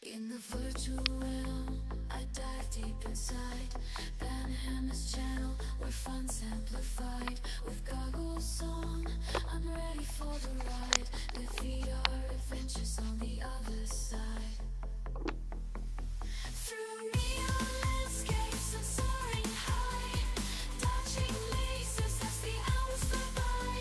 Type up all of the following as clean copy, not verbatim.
In the virtual realm, I dive deep inside Banhammer's channel, where fun's amplified. With goggles on, I'm ready for the ride. With VR adventures on the other side. Through neon landscapes, I'm soaring high, dodging lasers as the hours go by.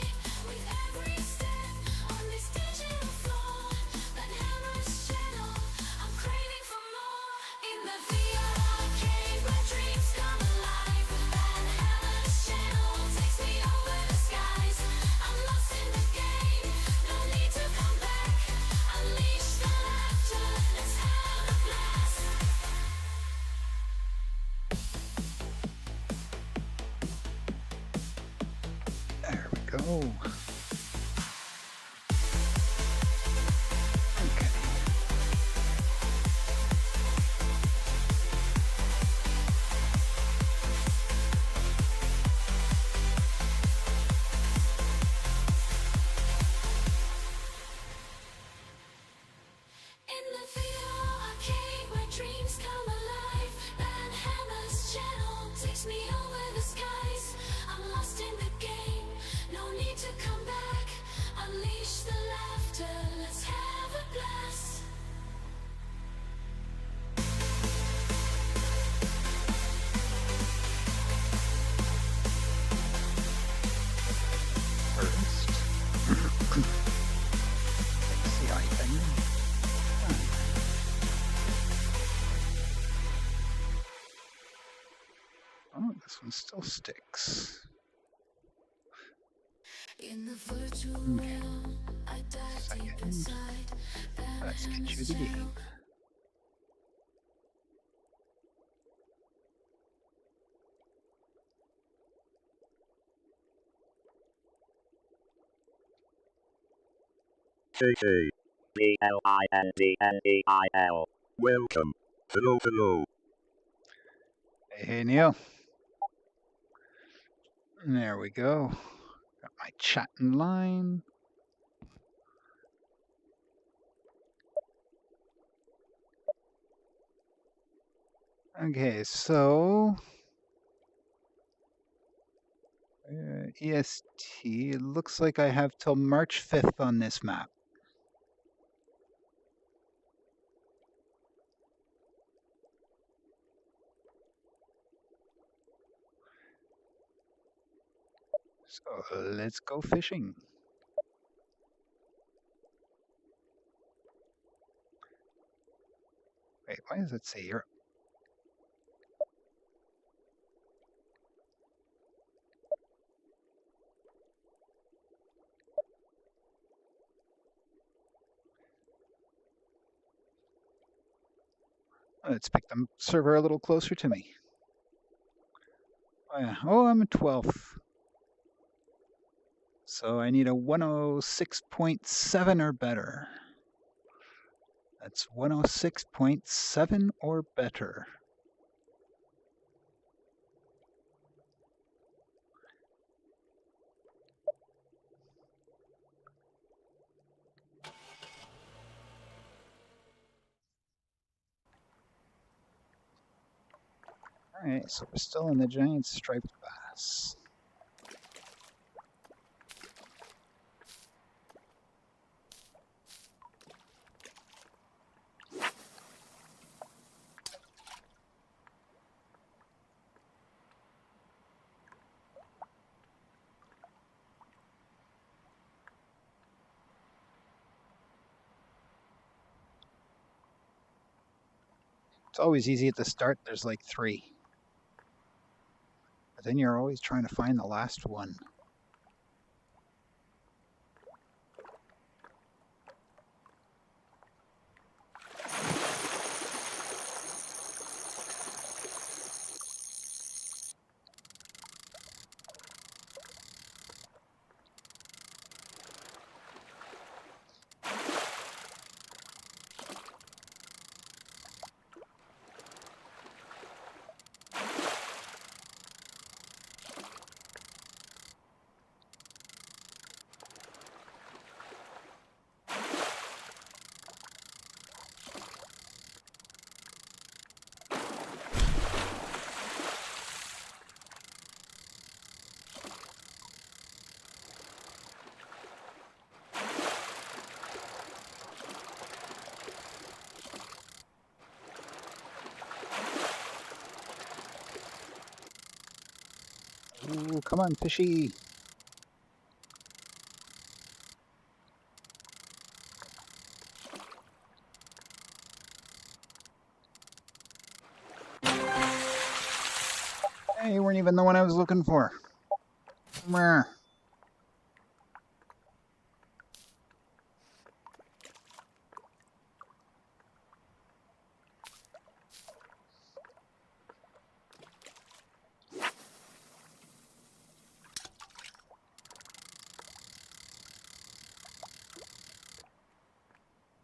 With every step on this digital floor, Banhammer's channel, I'm craving for more. In the VR arcade where dreams come alive, Banhammer's channel takes me over the skies. I'm lost in the game, no need to come back. Unleash the laughter, let's have a blast. There we go. Okay. In the VR arcade where dreams come alive, Banhammer's channel takes me over the skies. I'm lost in the game, no need to come back. Unleash the laughter, let's have a blast. First, fix the eye thing. Oh, this one still sticks. In the virtual realm, I dive deep Second. inside Let's get you Banhammer's the channel. game. KKBLINDNEIL. Welcome. Hello, hello. Hey, Neil. There we go. Got my chat in line. Okay, so EST, it looks like I have till March 5th on this map. So let's go fishing. Wait, why does it say Europe? Let's pick the server a little closer to me. Oh, yeah. Oh, I'm at 12th. So I need a 106.7 or better. That's 106.7 or better. All right, so we're still in the giant striped bass. It's always easy at the start. There's like 3. But then you're always trying to find the last one. Ooh, come on, fishy. Hey, you weren't even the one I was looking for. Meh.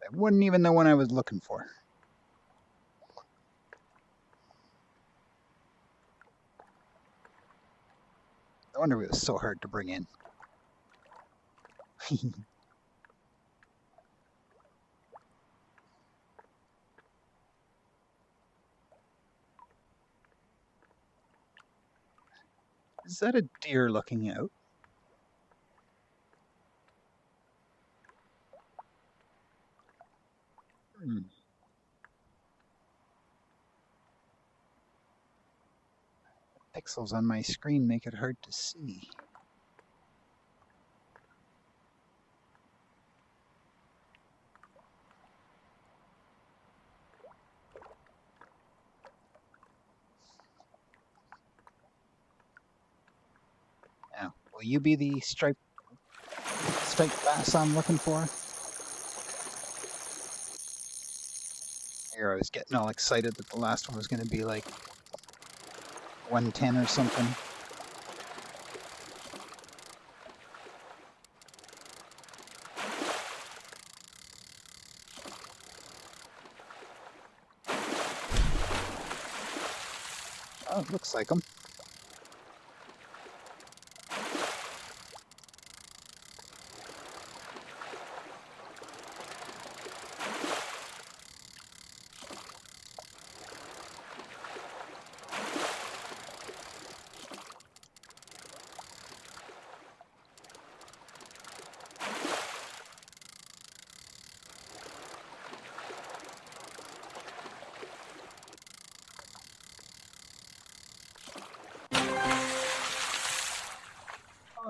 That wasn't even the one I was looking for. No wonder it was so hard to bring in. Is that a deer looking out? Hmm. Pixels on my screen make it hard to see. Now, will you be the striped bass I'm looking for? Here, I was getting all excited that the last one was going to be like 110 or something. Oh, it looks like them.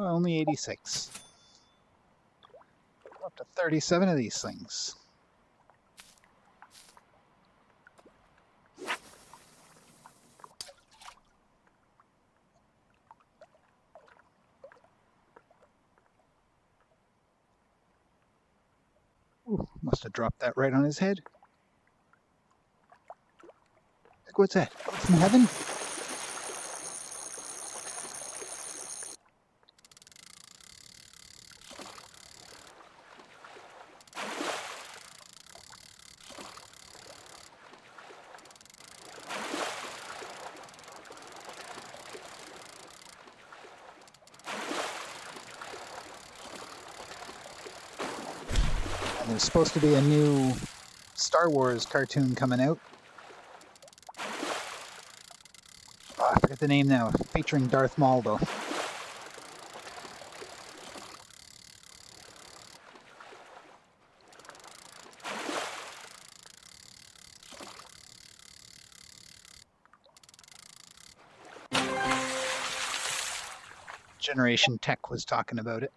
Oh, only 86. Up to 37 of these things. Ooh, must have dropped that right on his head. Like, what's that? From heaven? And there's supposed to be a new Star Wars cartoon coming out. Oh, I forget the name now. Featuring Darth Maul, though. Generation Tech was talking about it.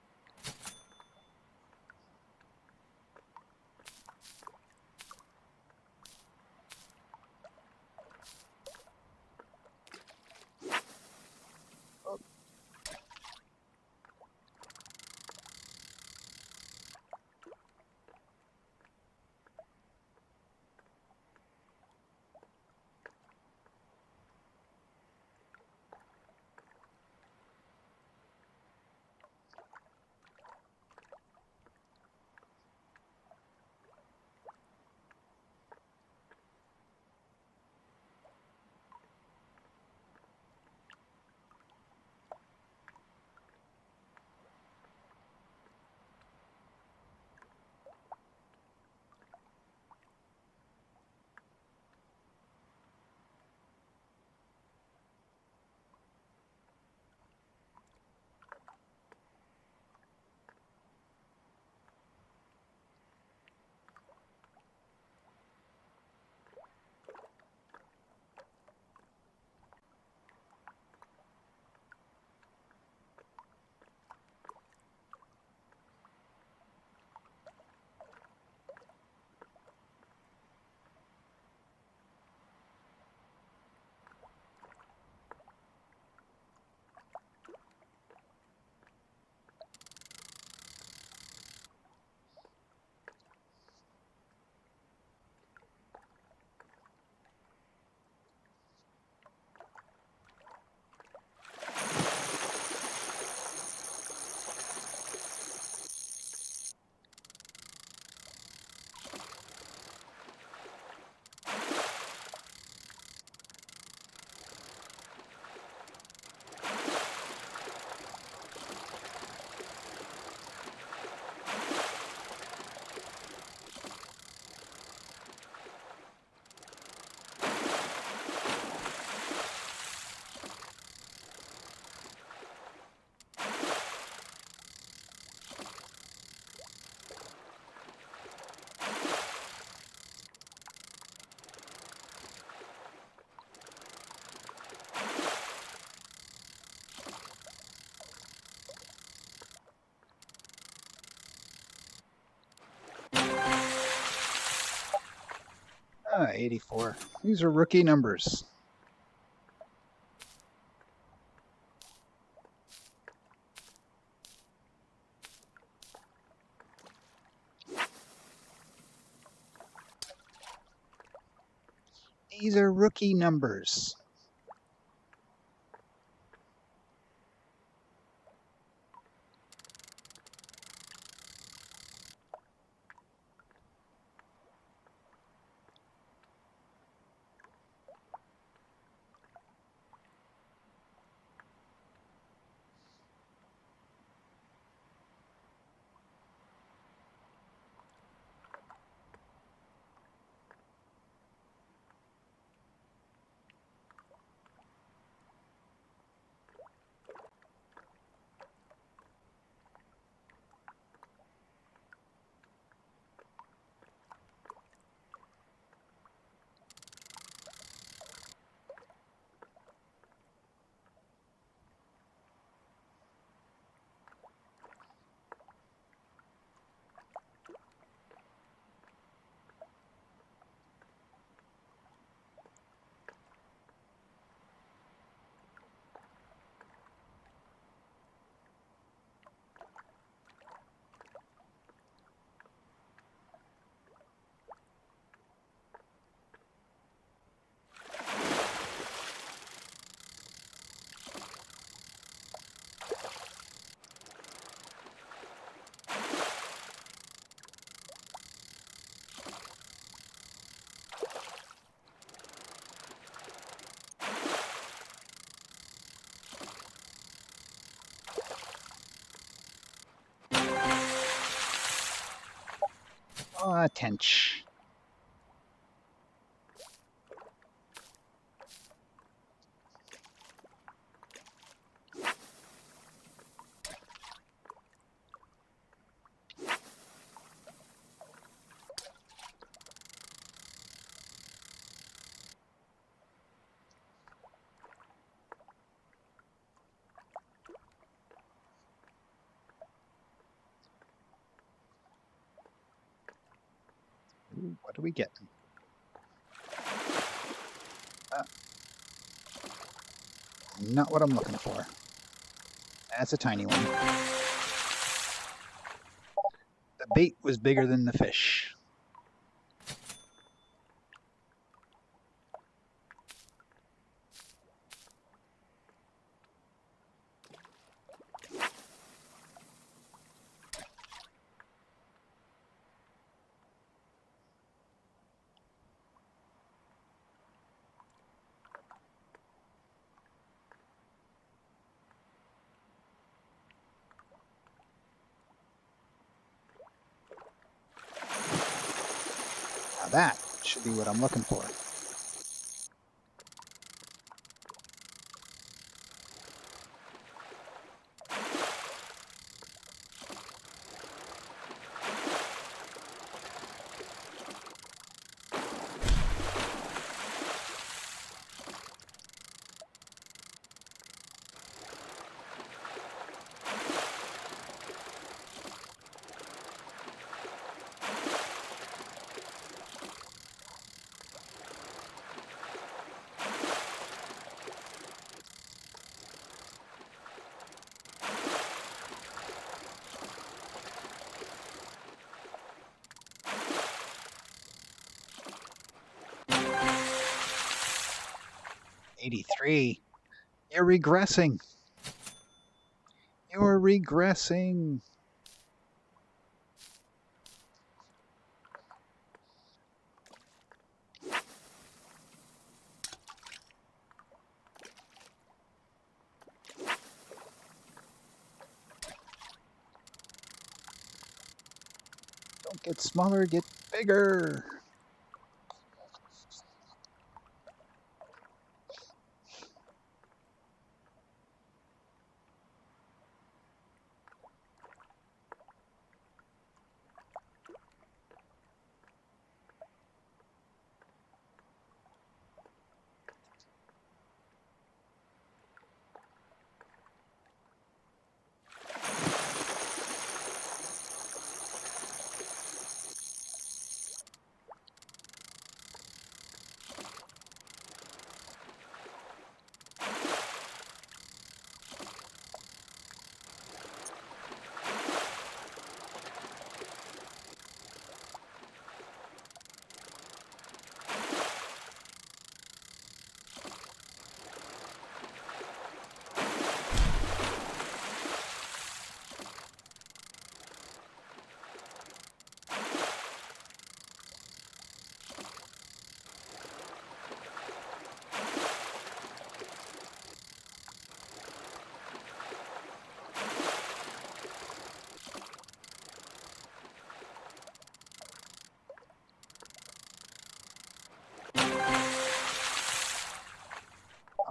84. These are rookie numbers. These are rookie numbers. Tench. Ooh, what do we get? Not what I'm looking for. That's a tiny one. The bait was bigger than the fish. Now that should be what I'm looking for. '83. You're regressing. You're regressing. Don't get smaller, get bigger.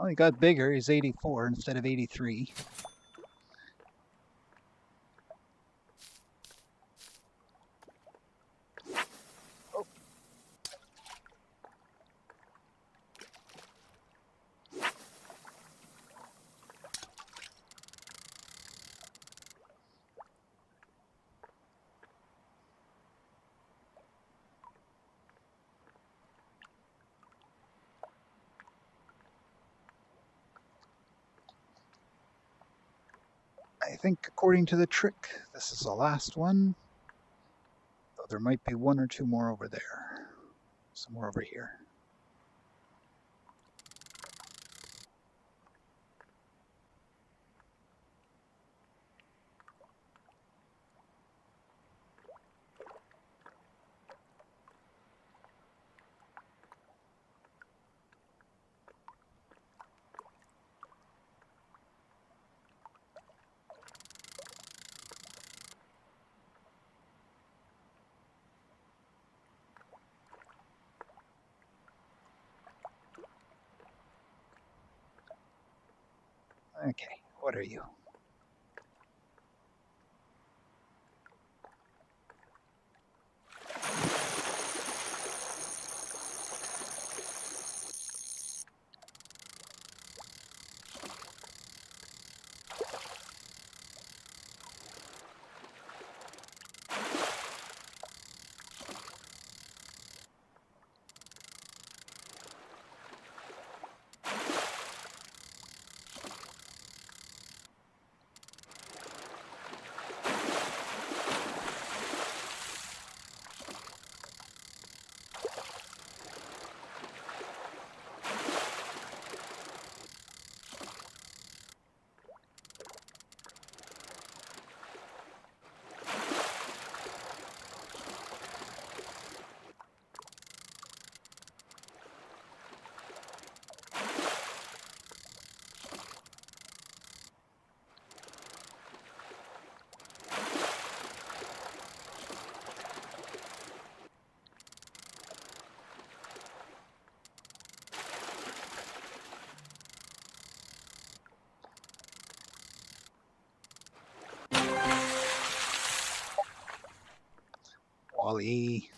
Oh, he got bigger. He's 84 instead of 83. Oh. I think according to the trick, this is the last one. Though there might be one or two more over there. Some more over here. Okay, what are you? Wally.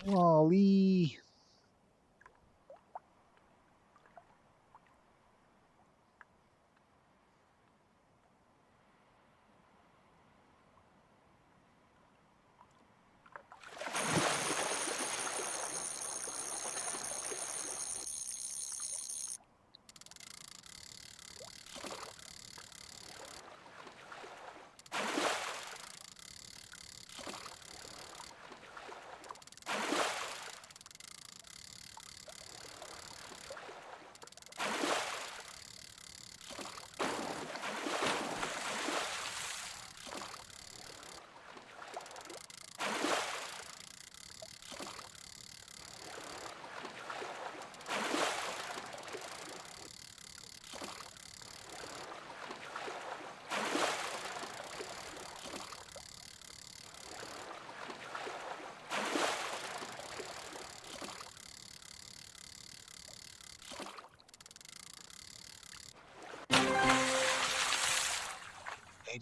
Wally.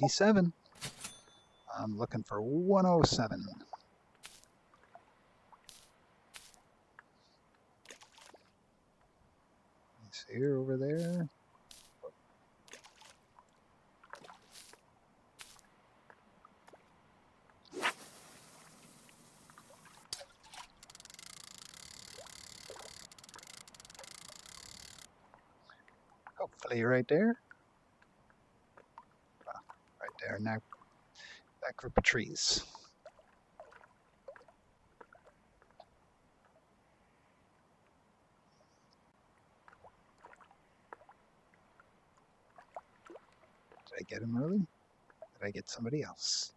$87. I'm looking for 107. It's here, over there. Hopefully right there. Right there, now that group of trees. Did I get him early? Did I get somebody else?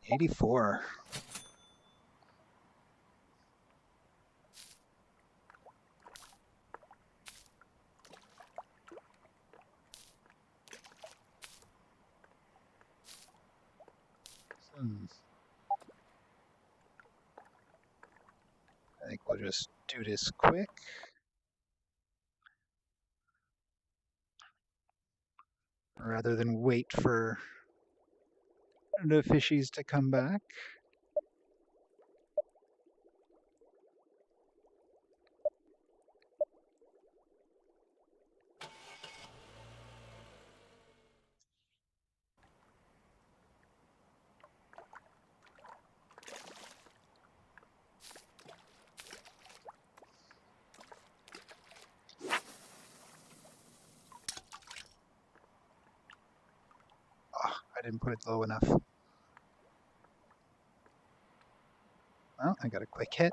84. I think we'll just do this quick. Rather than wait for the fishies to come back. Oh, I didn't put it low enough. Well, I got a quick hit.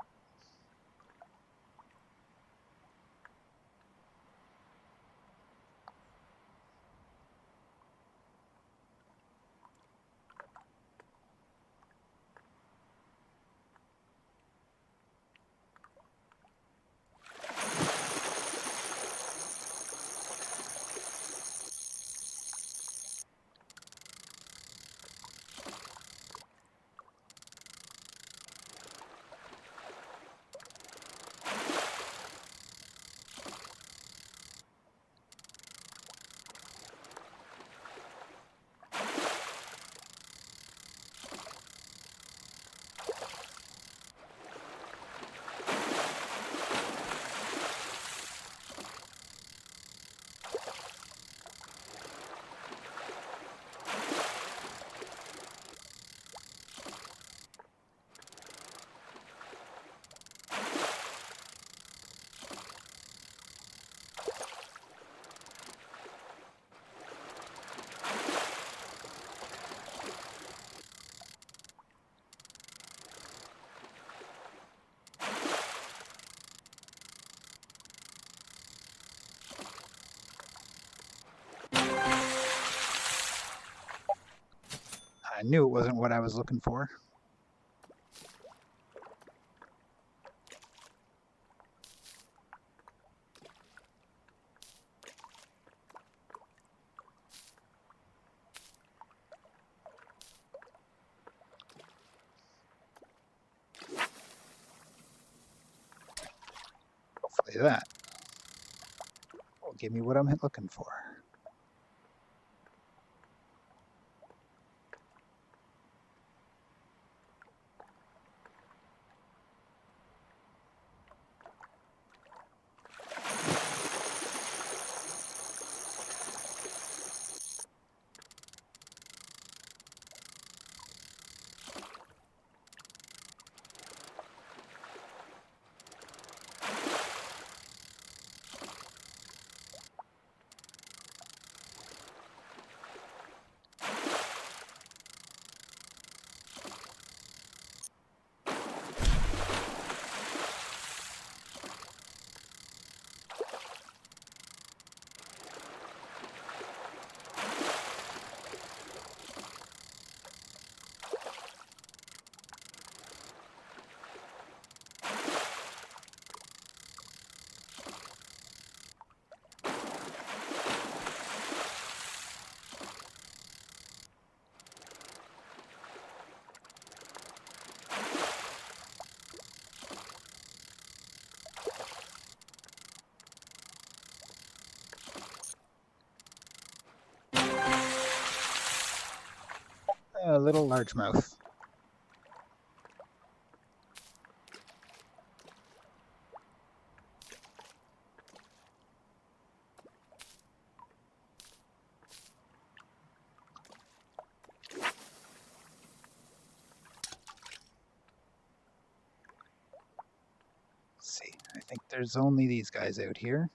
I knew it wasn't what I was looking for. Hopefully that will give me what I'm looking for. A little largemouth. Let's see, I think there's only these guys out here.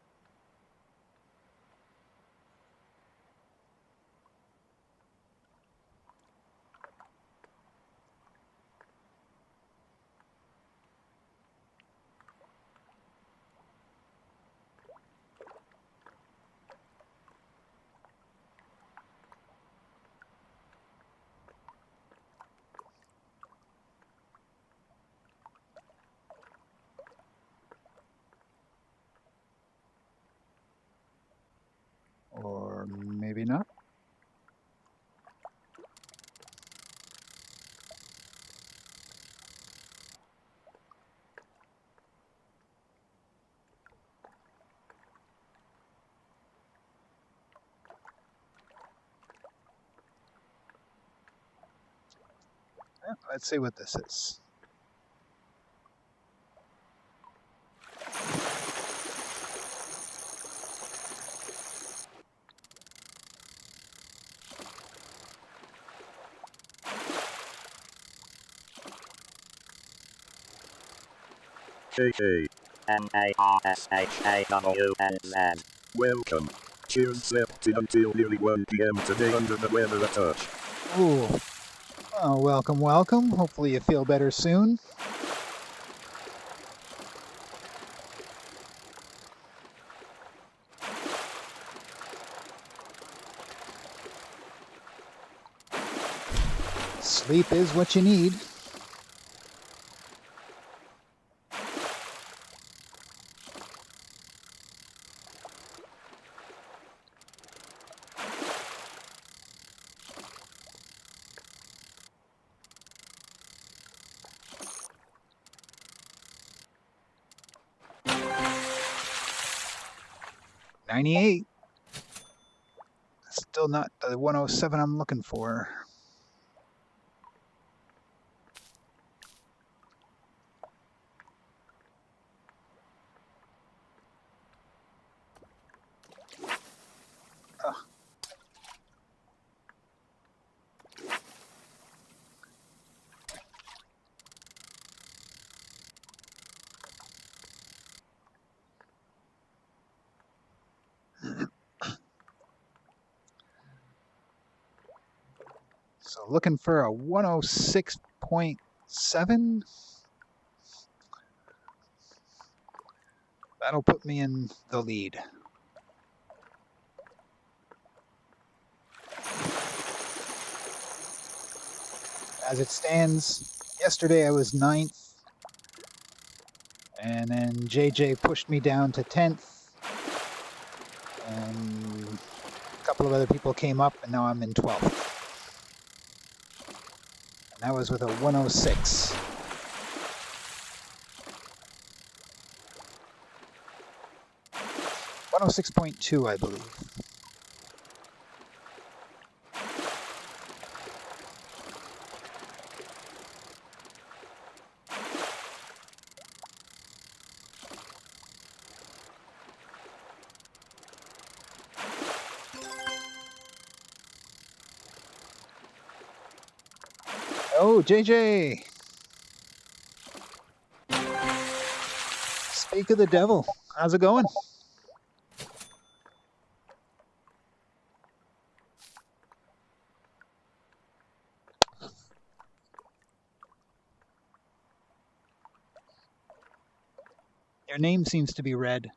Let's see what this is. KK. MARSHAWNZ. Welcome. Cheers slept until nearly 1 p.m. today under the weather a touch. Ooh. Oh, welcome, welcome. Hopefully you feel better soon. Sleep is what you need. $98. Still not the 107 I'm looking for. Oh. So looking for a 106.7. That'll put me in the lead. As it stands, yesterday I was 9th, and then JJ pushed me down to 10th, and a couple of other people came up, and now I'm in 12th. And that was with a 106. .2, I believe. Oh, JJ! Speak of the devil. How's it going? Your name seems to be red,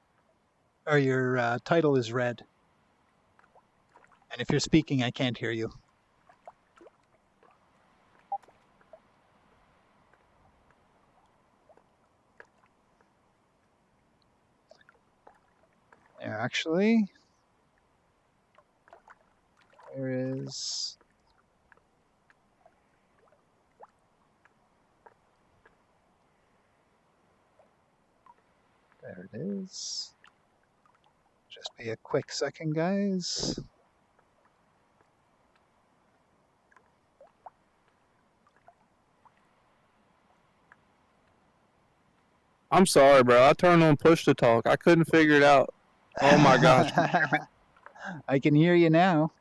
or your title is red. And if you're speaking, I can't hear you. There, actually. There is... There it is. Just be a quick second, guys. I'm sorry, bro. I turned on push to talk. I couldn't figure it out. Oh my gosh. I can hear you now.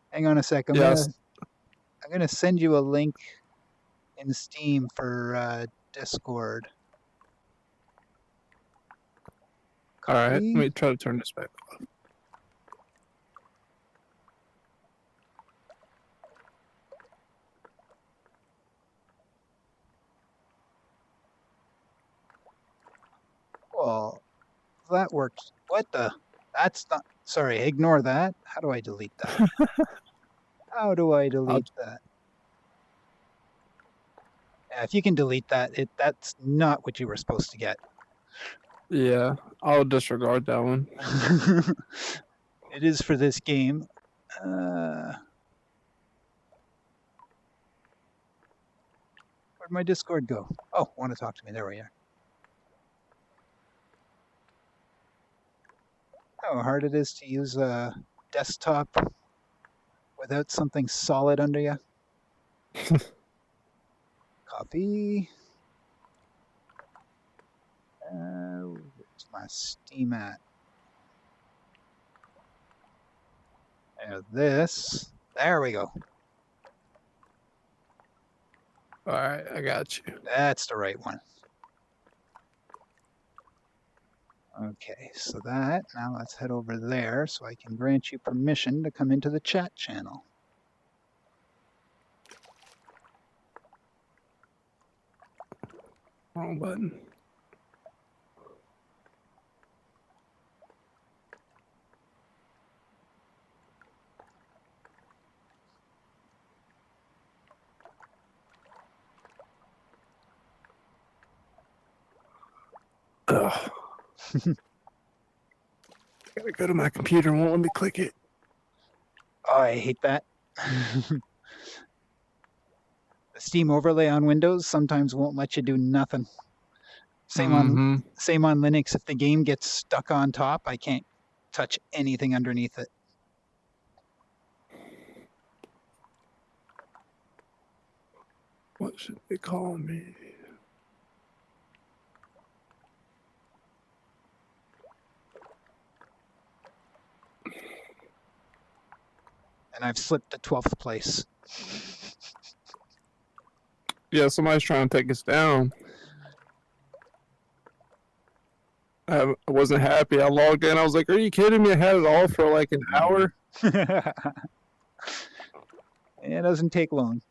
Hang on a sec. I'm Yes. gonna send you a link in Steam for Discord. All right. Let Copy. me try to turn this back off. Well, that worked. What the? That's not. Sorry, ignore that. How do I delete that? How do I delete that? Yeah, if you can delete that, that's not what you were supposed to get. Yeah, I'll disregard that one. It is for this game. Where'd my Discord go? Oh, want to talk to me? There we are. How hard it is to use a desktop without something solid under you. Copy. Where's my Steam at? This. There we go. All right, I got you. That's the right one. Okay, so that, now let's head over there so I can grant you permission to come into the chat channel. Wrong button. Ugh. Gotta go to my computer, won't let me click it. Oh, I hate that. The Steam overlay on Windows sometimes won't let you do nothing. Same on Linux. If the game gets stuck on top, I can't touch anything underneath it. What should they call me? And I've slipped to 12th place. Yeah, somebody's trying to take us down. I wasn't happy. I logged in. I was like, are you kidding me? I had it all for like an hour. It doesn't take long.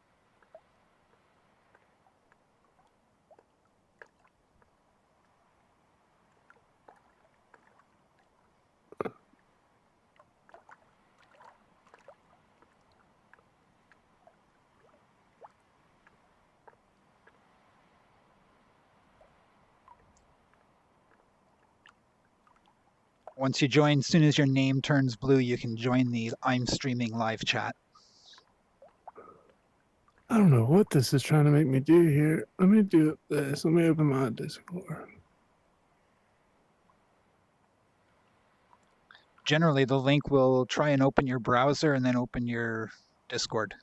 Once you join, as soon as your name turns blue, you can join the I'm streaming live chat. I don't know what this is trying to make me do here. Let me do this. Let me open my Discord. Generally, the link will try and open your browser and then open your Discord.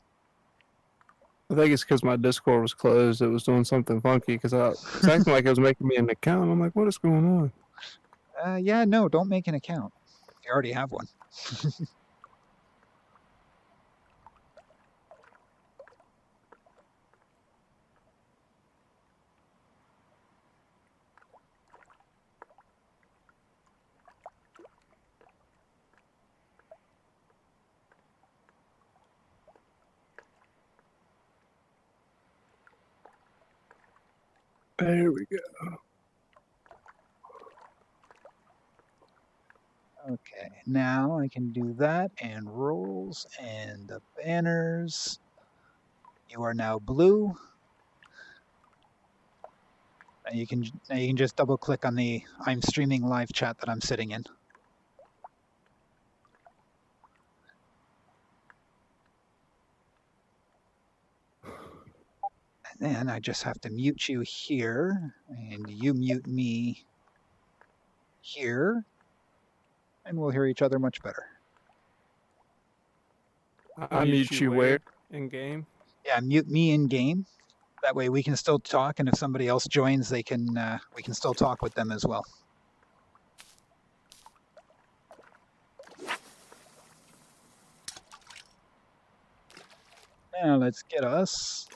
I think it's because my Discord was closed. It was doing something funky because it's acting like it was making me an account. I'm like, what is going on? Yeah, no, don't make an account. You already have one. There we go. Okay, now I can do that and roles and the banners. You are now blue. Now you can just double click on the I'm streaming live chat that I'm sitting in. And then I just have to mute you here and you mute me here. And we'll hear each other much better. I mute you where? In game? Yeah, mute me in game. That way we can still talk, and if somebody else joins, we can still talk with them as well. Now let's get us.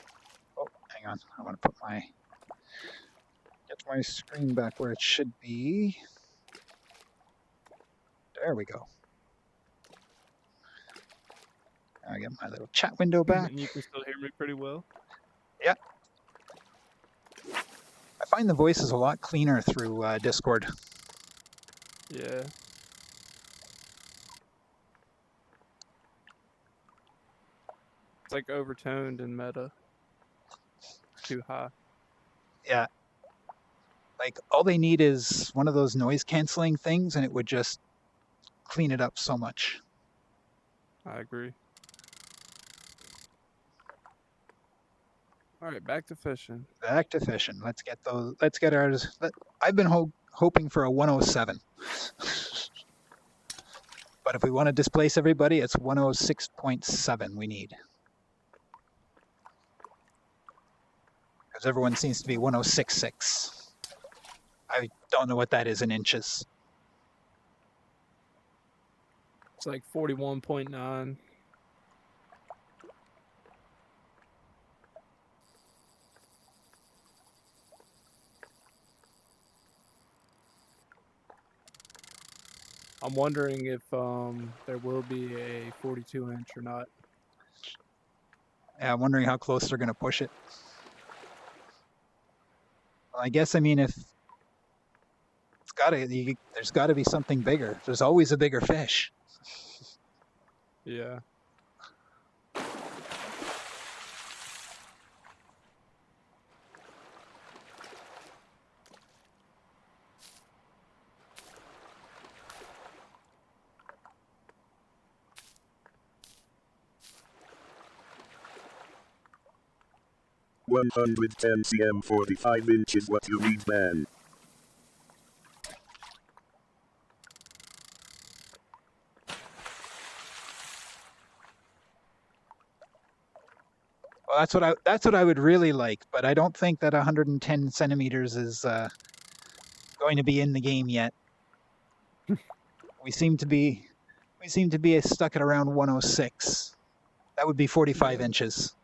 Oh, hang on. I want to put get my screen back where it should be. There we go. I get my little chat window back. And you can still hear me pretty well? Yeah. I find the voice is a lot cleaner through Discord. Yeah. It's like overtoned and meta. Too high. Yeah. Like all they need is one of those noise canceling things and it would just clean it up so much. I agree. All right, back to fishing. Back to fishing. Let's get those. Let's get ours. I've been hoping for a 107. But if we want to displace everybody, it's 106.7 we need. As everyone seems to be 106.6. I don't know what that is in inches. It's like 41.9. I'm wondering if there will be a 42-inch or not. Yeah, I'm wondering how close they're going to push it. Well, I guess, I mean, if there's got to be something bigger. There's always a bigger fish. Yeah. One 110 cm 45 inches what you need, man. Well, that's what I would really like, but I don't think that 110 centimeters is going to be in the game yet. we seem to be stuck at around 106. That would be 45 Yeah. inches.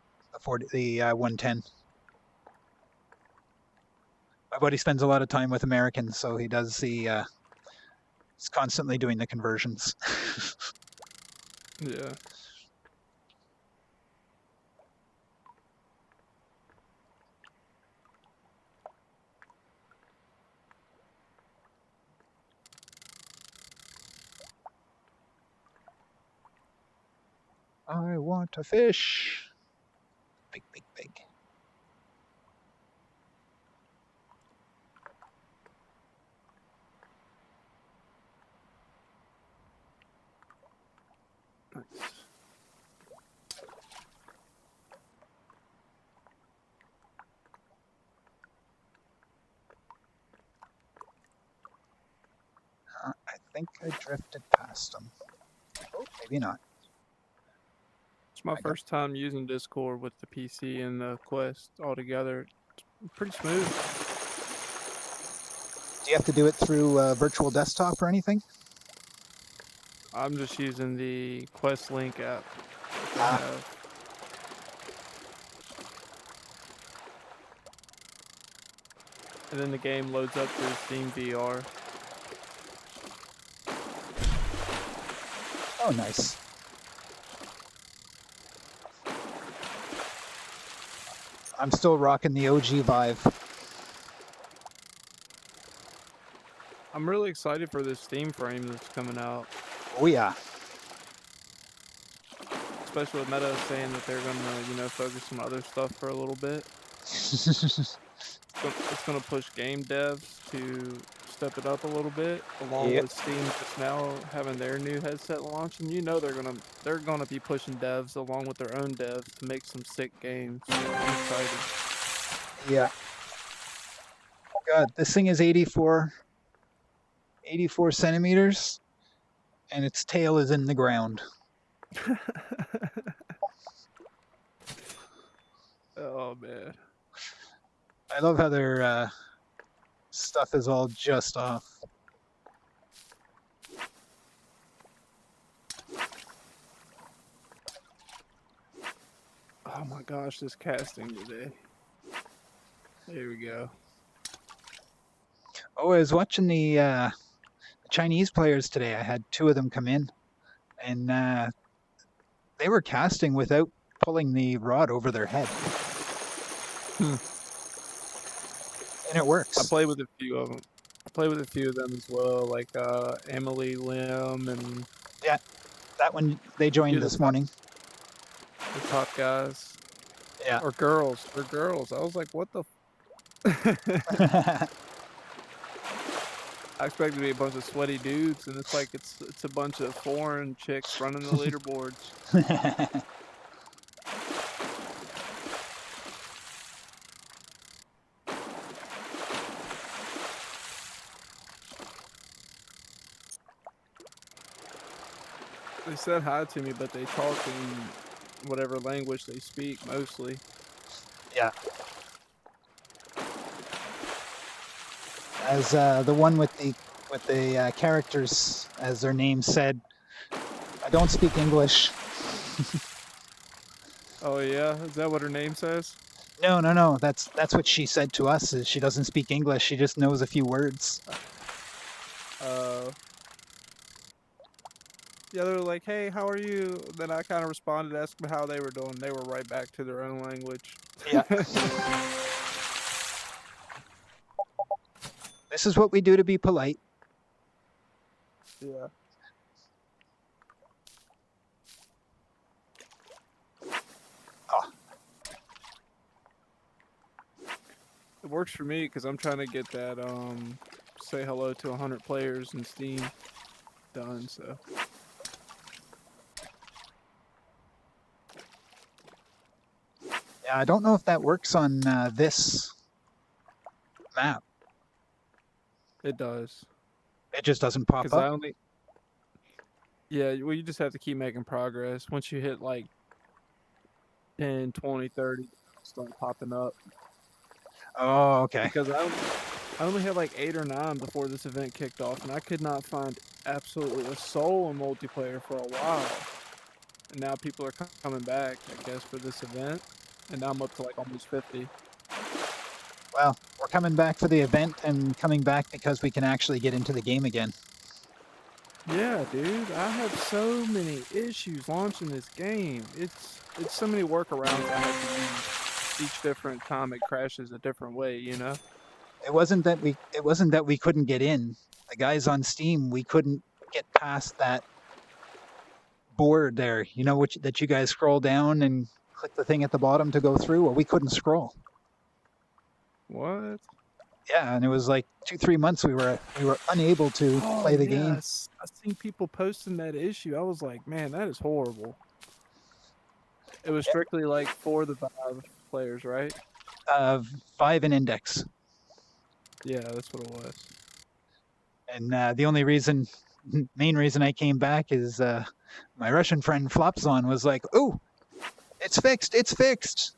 The 110. My buddy spends a lot of time with Americans, so he does the. He's constantly doing the conversions. Yeah. I want a fish. Big, big, big. Nice. I think I drifted past them. Oh, maybe not. It's my I got- first time using Discord with the PC and the Quest all together. It's pretty smooth. Do you have to do it through virtual desktop or anything? I'm just using the Quest Link app that they Ah. have. And then the game loads up through Steam VR. Oh, nice. I'm still rocking the OG Vive. I'm really excited for this Steam frame that's coming out, Oh yeah. especially with Meta saying that they're gonna, focus on other stuff for a little bit. It's gonna push game devs to step it up a little bit, along Yep. with Steam just now having their new headset launch, and they're gonna be pushing devs along with their own devs to make some sick games. I'm excited. Yeah. Oh god, this thing is 84 centimeters, and its tail is in the ground. Oh man. I love how their stuff is all just off. Oh my gosh, this casting today. There we go. Oh, I was watching the Chinese players today. I had two of them come in, and they were casting without pulling the rod over their head. And it works. I play with a few of them. I play with a few of them as well, like Emily Lim and That one, they joined You're the this top- morning. the top guys. Yeah. Or girls. They're girls. I was like, what the I expected to be a bunch of sweaty dudes, and it's like it's a bunch of foreign chicks running the leaderboards. They said hi to me, but they talk in whatever language they speak mostly. Yeah. as the one with the characters as their name said. I don't speak English. Oh yeah, is that what her name says? No. That's what she said to us. Is she doesn't speak English. She just knows a few words. Yeah, they were like, "Hey, how are you?" Then I kind of responded, asked them how they were doing. They were right back to their own language. Yeah. This is what we do to be polite. Yeah. Oh. It works for me because I'm trying to get that say hello to 100 players in Steam done. So Yeah, I don't know if that works on this map. it does. It just doesn't pop Because I up. only. Yeah, well, you just have to keep making progress. Once you hit like 10, 20, 30, it'll start popping up. Oh, okay. Because I only had like 8 or 9 before this event kicked off, and I could not find absolutely a soul in multiplayer for a while. And now people are coming back, I guess, for this event. And now I'm up to like almost 50. Well, we're coming back for the event and coming back because we can actually get into the game again. Yeah, dude, I have so many issues launching this game. It's so many workarounds I have to use. Each different time it crashes a different way, you know? It wasn't that we couldn't get in. The guys on Steam, we couldn't get past that board there. You know, that you guys scroll down and click the thing at the bottom to go through. Well, we couldn't scroll. What? Yeah, and it was like 2-3 months we were unable to play the game. Yes. I seen people posting that issue. I was like, man, that is horrible. It was strictly like for the Vive players, right? 5 in index. Yeah, that's what it was. And the only main reason I came back is my Russian friend Flopzon was like, "Ooh, it's fixed, it's fixed."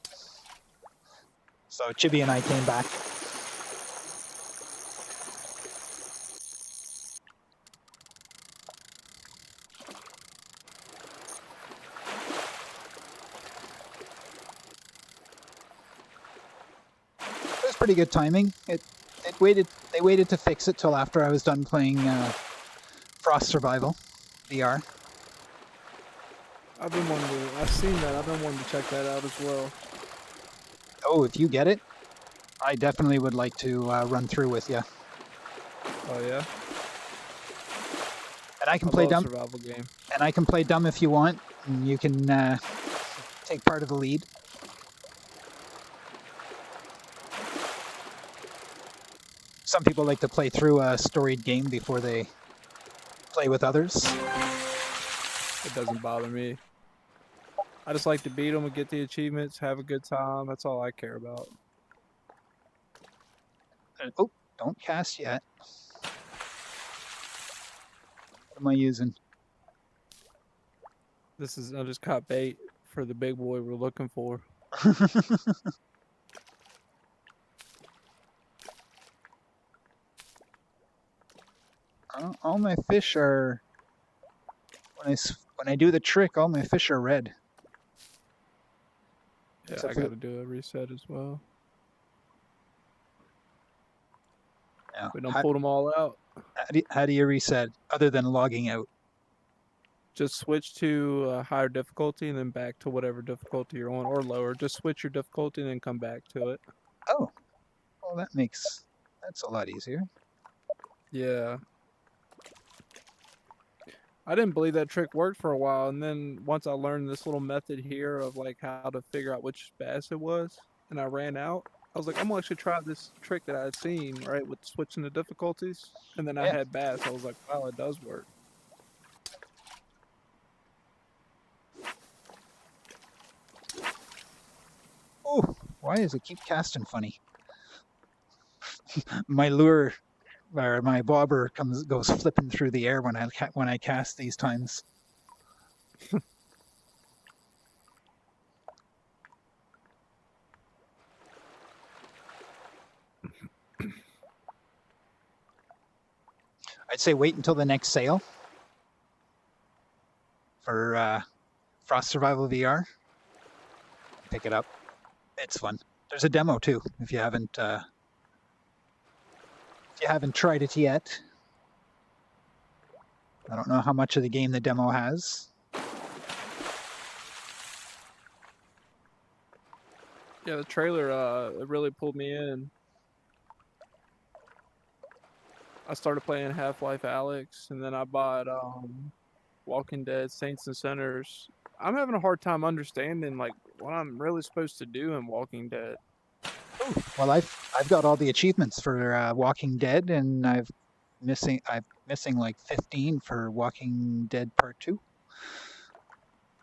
So Chibi and I came back. It was pretty good timing. They waited to fix it till after I was done playing Frost Survival VR. I've been wanting to. I've seen that. I've been wanting to check that out as well. Oh, if you get it, I definitely would like to run through with you. Oh yeah. And I can I play love dumb. survival game. And I can play dumb if you want. And you can take part of the lead. Some people like to play through a storied game before they play with others. It doesn't bother me. I just like to beat them and get the achievements, have a good time. That's all I care about. Oh, don't cast yet. What am I using? I just caught bait for the big boy we're looking for. All my fish are when I do the trick. All my fish are red. Yeah, Except I for got to do a reset as well. Yeah. We don't pull them all out. How do you reset other than logging out? Just switch to higher difficulty and then back to whatever difficulty you're on, or lower. Just switch your difficulty and then come back to it. Oh, well, that's a lot easier. Yeah. I didn't believe that trick worked for a while, and then once I learned this little method here of like how to figure out which bass it was, and I ran out, I was like, I'm gonna actually try this trick that I'd seen, right, with switching the difficulties, and then I Yeah. had bass. I was like, wow, it does work. Oh, why does it keep casting funny? My lure or my bobber goes flipping through the air when I cast these times. I'd say wait until the next sale for Frost Survival VR. Pick it up. It's fun. There's a demo too if you haven't tried it yet. I don't know how much of the game the demo has. Yeah, the trailer it really pulled me in. I started playing Half-Life Alyx, and then I bought Walking Dead Saints and Sinners. I'm having a hard time understanding like what I'm really supposed to do in Walking Dead. Well, I've got all the achievements for Walking Dead, and I'm missing like 15 for Walking Dead Part 2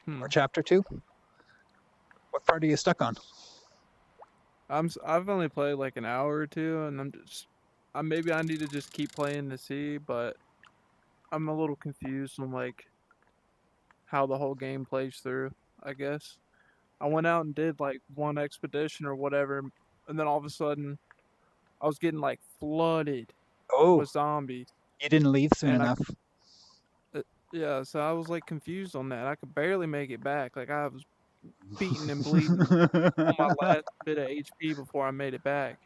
Hmm. or Chapter 2. What part are you stuck on? I've only played like an hour or two, and maybe I need to just keep playing to see, but I'm a little confused on like how the whole game plays through, I guess. I went out and did like one expedition or whatever, and then all of a sudden I was getting like flooded Oh, with zombies. you didn't leave soon And enough. yeah, so I was like confused on that. I could barely make it back. Like I was beaten and bleeding on my last bit of HP before I made it back.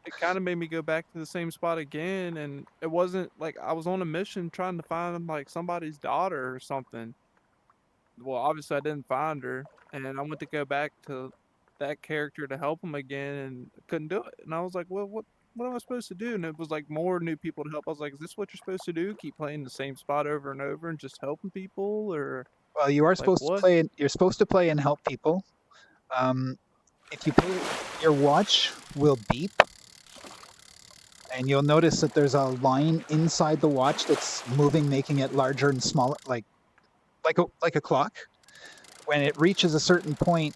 It kind of made me go back to the same spot again, and it wasn't like I was on a mission trying to find like somebody's daughter or something. Well, obviously I didn't find her, and I went to go back to that character to help him again, and I couldn't do it. And I was like, well, what am I supposed to do? And it was like more new people to help. I was like, is this what you're supposed to do? Keep playing the same spot over and over and just helping people, or Well, you are like supposed to what? play. You're supposed to play and help people. If you play, your watch will beep, and you'll notice that there's a line inside the watch that's moving, making it larger and smaller, like a clock. When it reaches a certain point,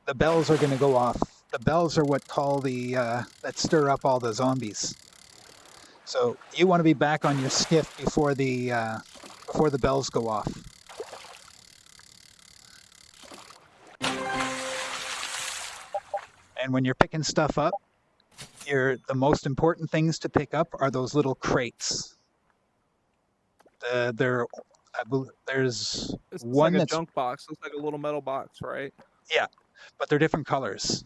the bells are going to go off. The bells are what call that stir up all the zombies. So you want to be back on your skiff before the bells go off. And when you're picking stuff up, the most important things to pick up are those little crates. There's It's one like a that's junk box. It's like a little metal box, right? yeah, but they're different colors.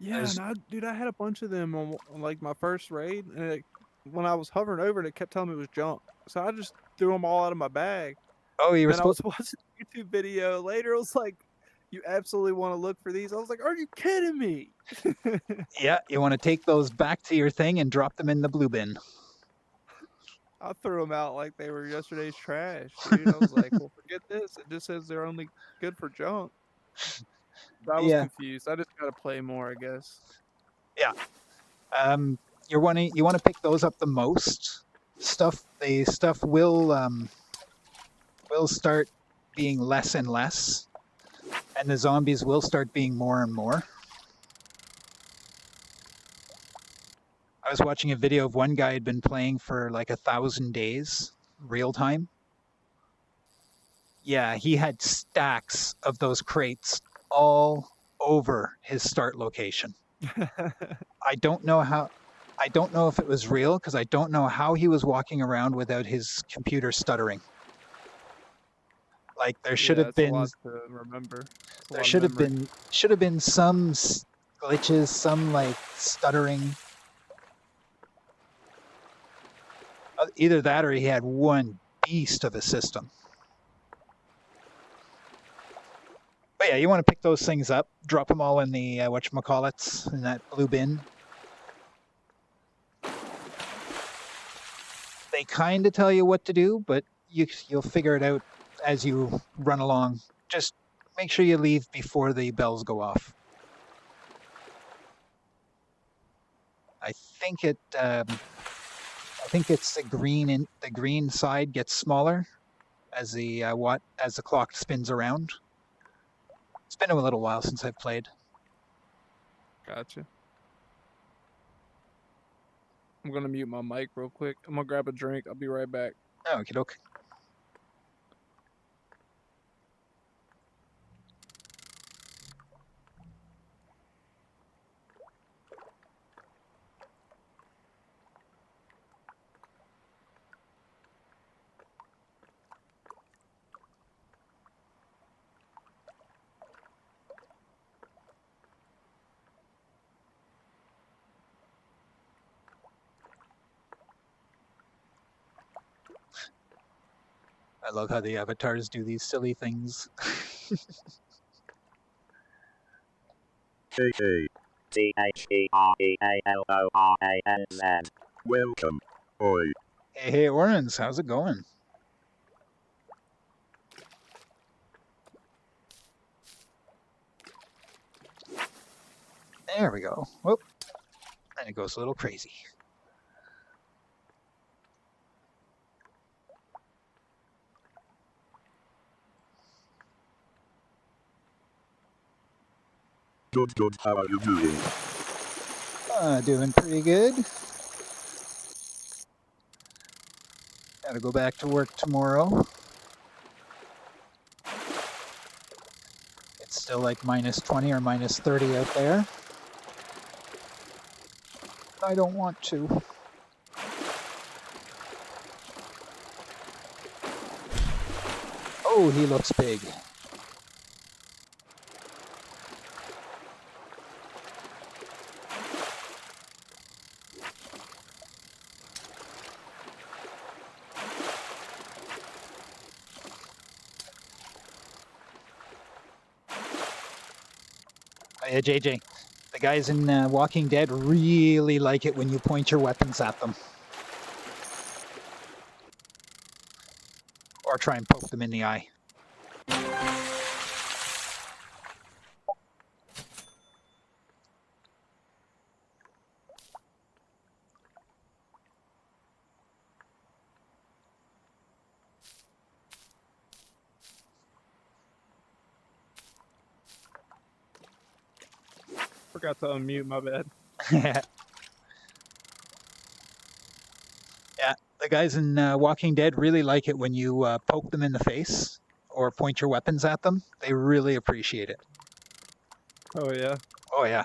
Yeah, and dude, I had a bunch of them on like my first raid, and when I was hovering over it, it kept telling me it was junk. So I just threw them all out of my bag. Oh, you were Then I was supposed. watching a YouTube video later. It was like, you absolutely want to look for these. I was like, are you kidding me? Yeah, you want to take those back to your thing and drop them in the blue bin. I threw them out like they were yesterday's trash, dude. I was like, well, forget this. It just says they're only good for junk. But I was Yeah. confused. I just gotta play more, I guess. Yeah. You want to pick those up the most. The stuff will start being less and less, and the zombies will start being more and more. I was watching a video of one guy had been playing for like 1,000 days, real time. Yeah, he had stacks of those crates all over his start location. I don't know if it was real because I don't know how he was walking around without his computer stuttering. Like there should have It's a been lot to remember. It's a there lot of should have memory. been some glitches, some like stuttering. Either that or he had one beast of a system. But yeah, you want to pick those things up, drop them all in the whatchamacallits, in that blue bin. They kind of tell you what to do, but you'll figure it out as you run along. Just make sure you leave before the bells go off. I think it's the green side gets smaller as the clock spins around. It's been a little while since I've played. Gotcha. I'm gonna mute my mic real quick. I'm gonna grab a drink. I'll be right back. Oh, okie doke. I love how the avatars do these silly things. Hey, hey. THEREALORANZ. Welcome. Oi. Hey, Orens, how's it going? There we go. Whoop. And it goes a little crazy. Good, good. How are you doing? Doing pretty good. Gotta go back to work tomorrow. It's still like minus 20 or minus 30 out there. I don't want to. Oh, he looks big. Yeah, JJ, the guys in Walking Dead really like it when you point your weapons at them. Or try and poke them in the eye. Forgot to unmute, my bad. Yeah, the guys in Walking Dead really like it when you poke them in the face or point your weapons at them. They really appreciate it. Oh yeah. Oh, yeah.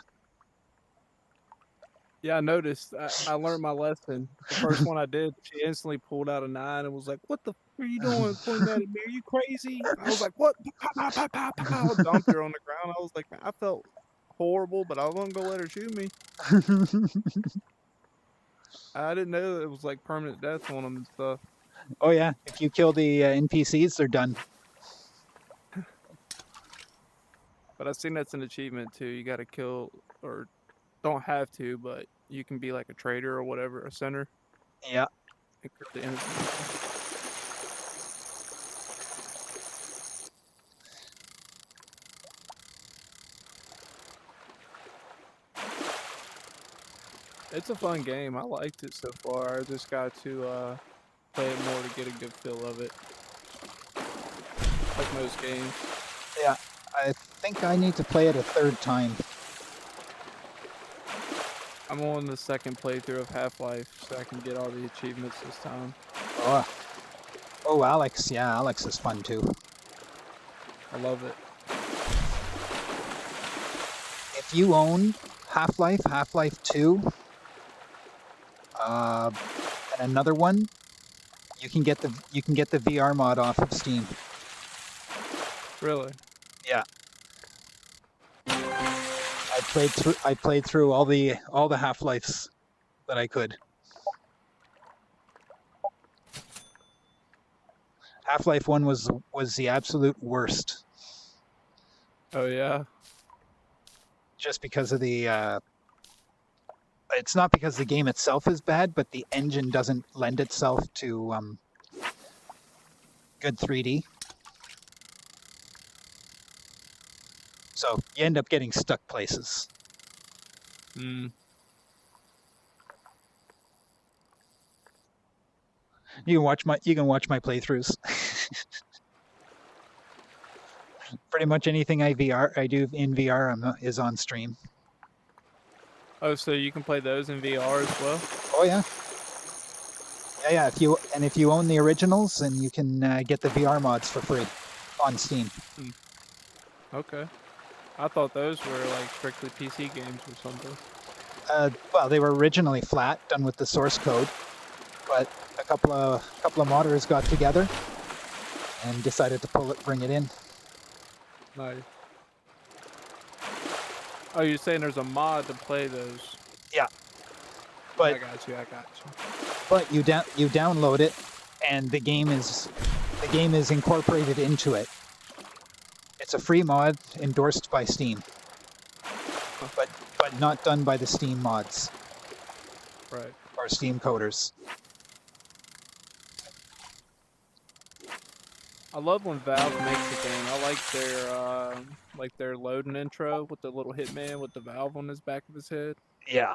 Yeah, I noticed. I learned my lesson. The first one I did, she instantly pulled out a 9 and was like, "What the f are you doing? Pointing that at me? Are you crazy?" I was like, "What?" Pow, pow, pow, pow, pow. Dumped her on the ground. I was like, I felt horrible, but I wasn't gonna let her shoot me. I didn't know it was like permanent death on them and stuff. Oh, yeah. If you kill the NPCs, they're done. But I've seen that's an achievement too. You got to kill, or don't have to, but you can be like a trader or whatever, a center. Yeah. And kill the innocent. It's a fun game. I liked it so far. I just got to play it more to get a good feel of it. Like most games. Yeah. I think I need to play it a third time. I'm on the second playthrough of Half-Life, so I can get all the achievements this time. Oh, Alex. Yeah, Alex is fun too. I love it. If you own Half-Life, Half-Life 2, and another one, you can get the VR mod off of Steam. Really? Yeah. I played through all the Half-Lives that I could. Half-Life 1 was the absolute worst. Oh yeah. Just because of the it's not because the game itself is bad, but the engine doesn't lend itself to good 3D. So you end up getting stuck places. Hmm. You can watch my playthroughs. Pretty much anything I do in VR is on stream. Oh, so you can play those in VR as well? Oh yeah. Yeah. If you own the originals, then you can get the VR mods for free on Steam. Okay. I thought those were like strictly PC games or something. Well, they were originally flat, done with the source code, but a couple of modders got together and decided to bring it in. Nice. Oh, you're saying there's a mod to play those? Yeah. But I got you. But you download it, and the game is The game is incorporated into it. It's a free mod endorsed by Steam, but not done by the Steam mods Right. or Steam coders. I love when Valve makes a game. I like their loading intro with the little hitman with the valve on his back of his head. Yeah,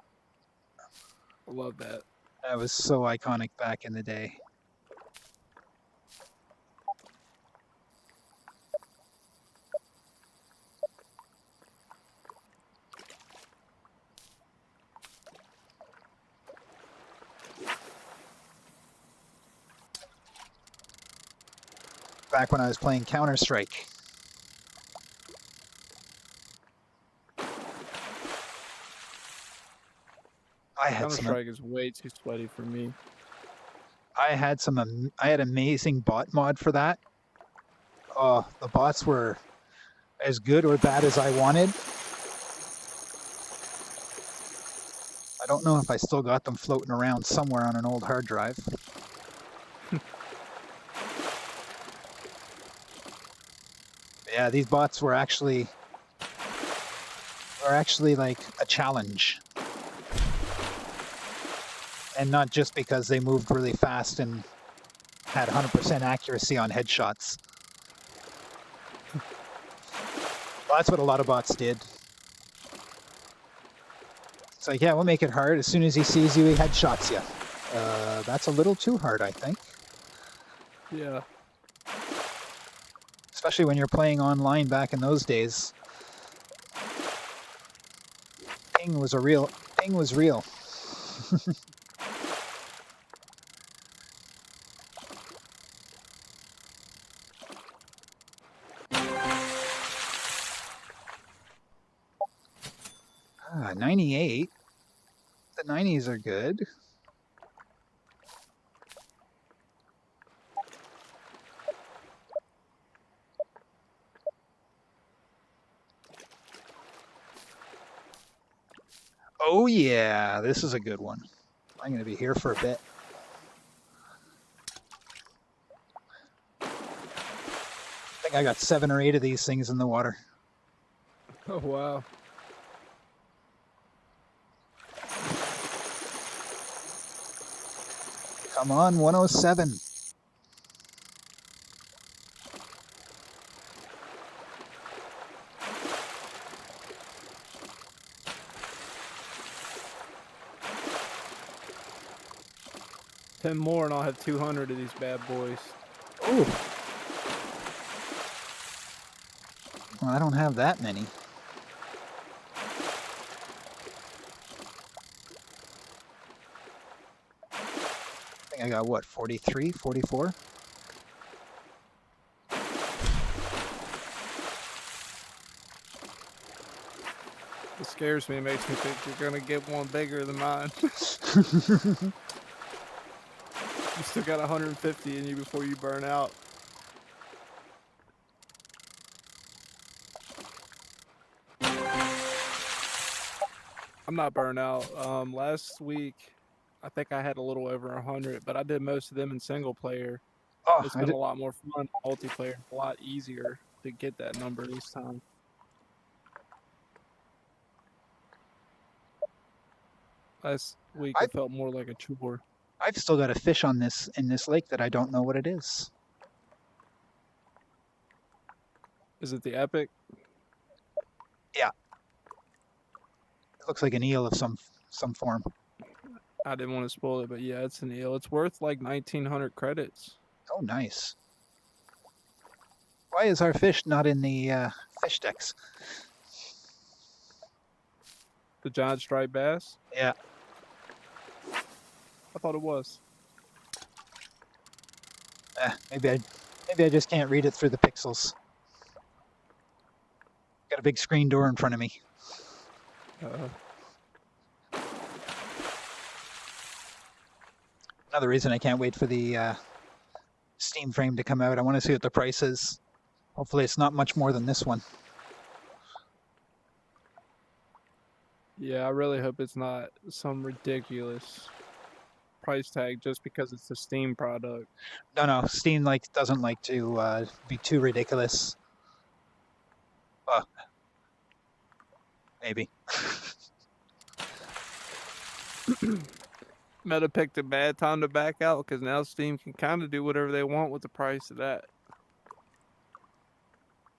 I love that. that was so iconic back in the day. Back when I was playing Counter-Strike. I had Counter some. Strike is way too sweaty for me. I had some. I had amazing bot mod for that. Oh, the bots were as good or bad as I wanted. I don't know if I still got them floating around somewhere on an old hard drive. Yeah, these bots were actually like a challenge. And not just because they moved really fast and had 100% accuracy on headshots. Well, that's what a lot of bots did. It's like, yeah, we'll make it hard. As soon as he sees you, he headshots you. That's a little too hard, I think. Yeah. Especially when you're playing online back in those days. Ping was real. 98. The 90s are good. Oh yeah, this is a good one. I'm going to be here for a bit. I think I got 7 or 8 of these things in the water. Oh wow. Come on, 107. Ten more and I'll have 200 of these bad boys. Ooh. Well, I don't have that many. I think I got, what, 43, 44? It scares me. It makes me think you're gonna get one bigger than mine. You still got 150 in you before you burn out. I'm not burnt out. Last week, I think I had a little over 100, but I did most of them in single player. Oh, It's I been did, a lot more fun. Multiplayer, a lot easier to get that number this time. Last week, it felt more like a chore. I've still got a fish on this in this lake that I don't know what it is. Is it the epic? It looks like an eel of some form. I didn't want to spoil it, but yeah, it's an eel. It's worth like 1,900 credits. Oh, nice. Why is our fish not in the fish decks? The giant striped bass? Yeah. I thought it was. Maybe I just can't read it through the pixels. Got a big screen door in front of me. Another reason I can't wait for the Steam frame to come out. I want to see what the price is. Hopefully it's not much more than this one. Yeah, I really hope it's not some ridiculous price tag just because it's a Steam product. No, Steam doesn't like to be too ridiculous. Maybe. Meta picked a bad time to back out because now Steam can kind of do whatever they want with the price of that.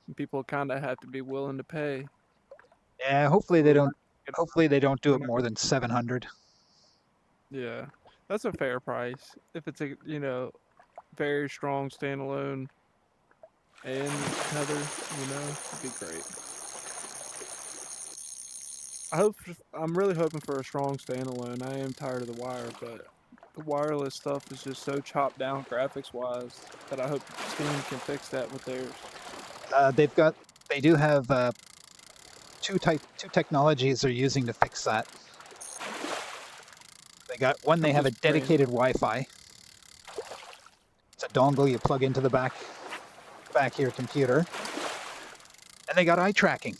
And people kind of have to be willing to pay. Yeah, hopefully they don't. Get- Hopefully they don't do it more than 700. Yeah, that's a fair price if it's a very strong standalone and Heather, it'd be great. I'm really hoping for a strong standalone. I am tired of the wire, but the wireless stuff is just so chopped down graphics wise that I hope Steam can fix that with theirs. They do have two technologies they're using to fix that. They got one. They have a just praying. dedicated Wi-Fi. It's a dongle you plug into the back of your computer, and they got eye tracking.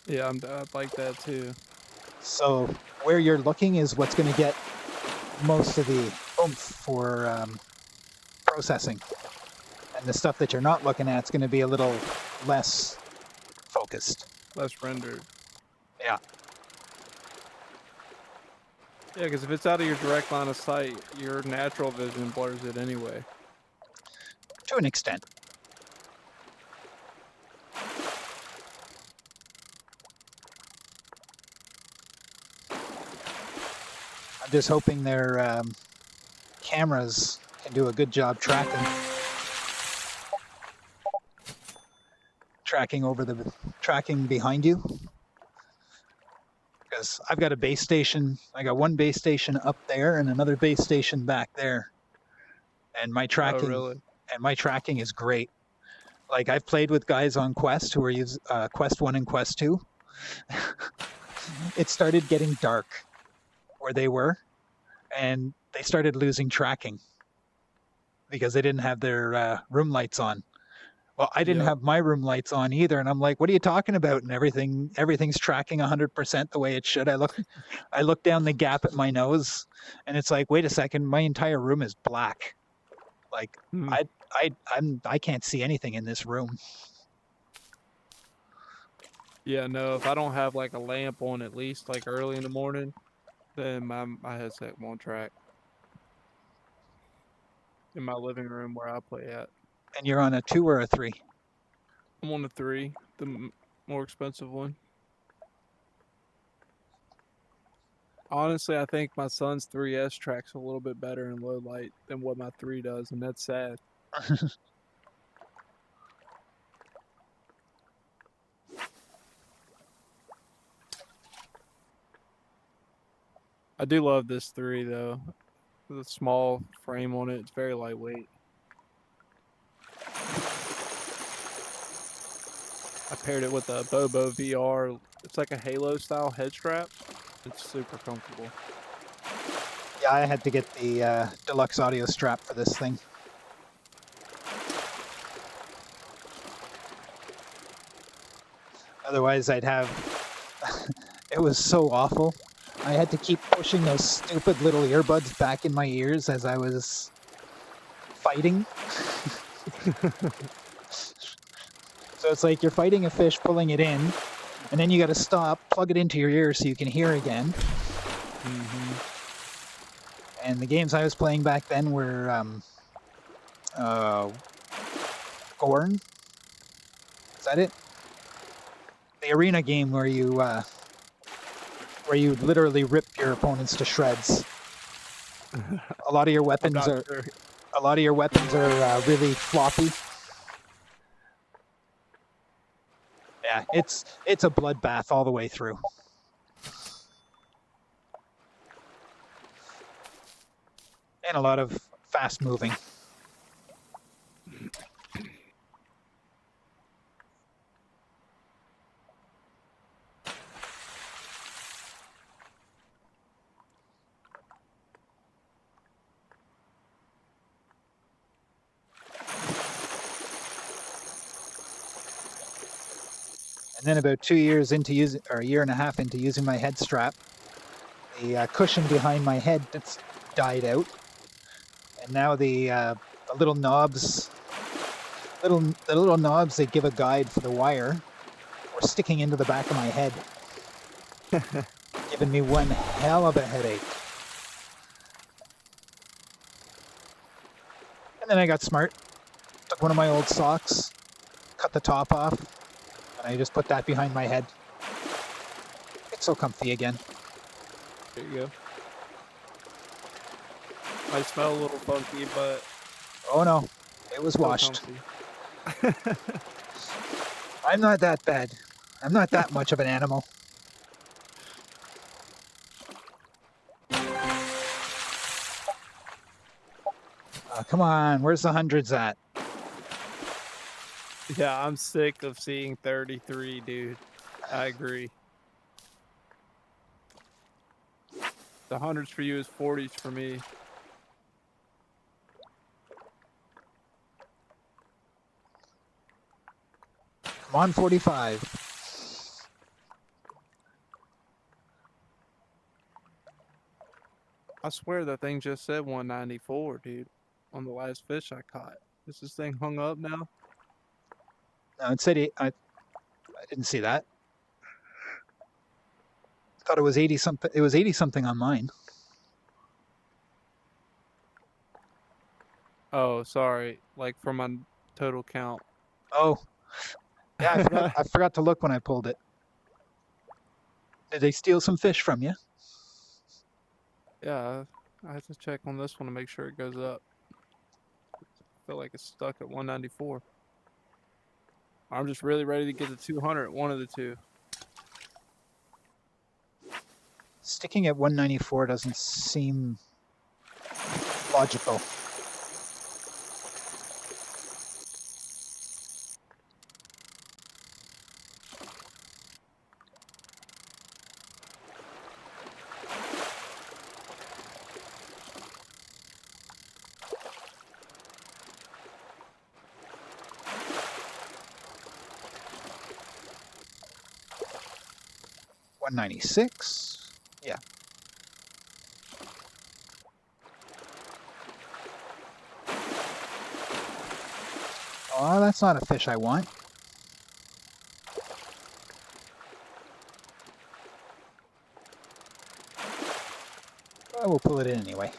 Yeah, I'd like that too. So where you're looking is what's going to get most of the oomph for processing, and the stuff that you're not looking at is going to be a little less focused. Less rendered. Yeah. Yeah, because if it's out of your direct line of sight, your natural vision blurs it anyway. To an extent. I'm just hoping their cameras can do a good job tracking behind you. Because I've got a base station. I got one base station up there and another base station back there. And my tracking Oh, really? and my tracking is great. Like I've played with guys on Quest who are using Quest 1 and Quest 2. It started getting dark where they were, and they started losing tracking because they didn't have their room lights on. Well, I didn't Yep. have my room lights on either, and I'm like, "What are you talking about?" And everything's tracking 100% the way it should. I look down the gap at my nose, and it's like, wait a second, my entire room is black. Like Hmm. I can't see anything in this room. Yeah, no, if I don't have like a lamp on at least like early in the morning, then my headset won't track. In my living room where I play at. And you're on a 2 or a 3? I'm on the 3, the more expensive one. Honestly, I think my son's 3S tracks a little bit better in low light than what my 3 does, and that's sad. I do love this 3 though. The small frame on it, it's very lightweight. I paired it with a Bobo VR. It's like a Halo style head strap. It's super comfortable. Yeah, I had to get the deluxe audio strap for this thing. Otherwise, I'd have... It was so awful. I had to keep pushing those stupid little earbuds back in my ears as I was fighting. So it's like you're fighting a fish, pulling it in, and then you got to stop, plug it into your ear so you can hear again. Mm-hmm. And the games I was playing back then were Gorn. Is that it? The arena game where you literally rip your opponents to shreds. A lot of your weapons are really floppy. Yeah, it's a bloodbath all the way through. And a lot of fast moving. And then about 2 years into a year and a half into using my head strap, the cushion behind my head died out, and now the little knobs, the little knobs that give a guide for the wire, were sticking into the back of my head, giving me one hell of a headache. And then I got smart, took one of my old socks, cut the top off, and I just put that behind my head. It's so comfy again. There you go. Might smell a little funky, but Oh no, it was still washed. comfy. I'm not that bad. I'm not that much of an animal. Come on, where's the hundreds at? Yeah, I'm sick of seeing 33, dude. I agree. The hundreds for you is 40s for me. Come on, 45. I swear that thing just said 194, dude, on the last fish I caught. Is this thing hung up now? No, it said I didn't see that. Thought it was 80 something. It was 80 something on mine. Oh, sorry. Like for my total count. Oh, yeah, I forgot. I forgot to look when I pulled it. Did they steal some fish from you? Yeah, I have to check on this one to make sure it goes up. I feel like it's stuck at 194. I'm just really ready to get to 200, one of the two. Sticking at 194 doesn't seem logical. $196. Yeah. Oh, that's not a fish I want. I will pull it in anyway.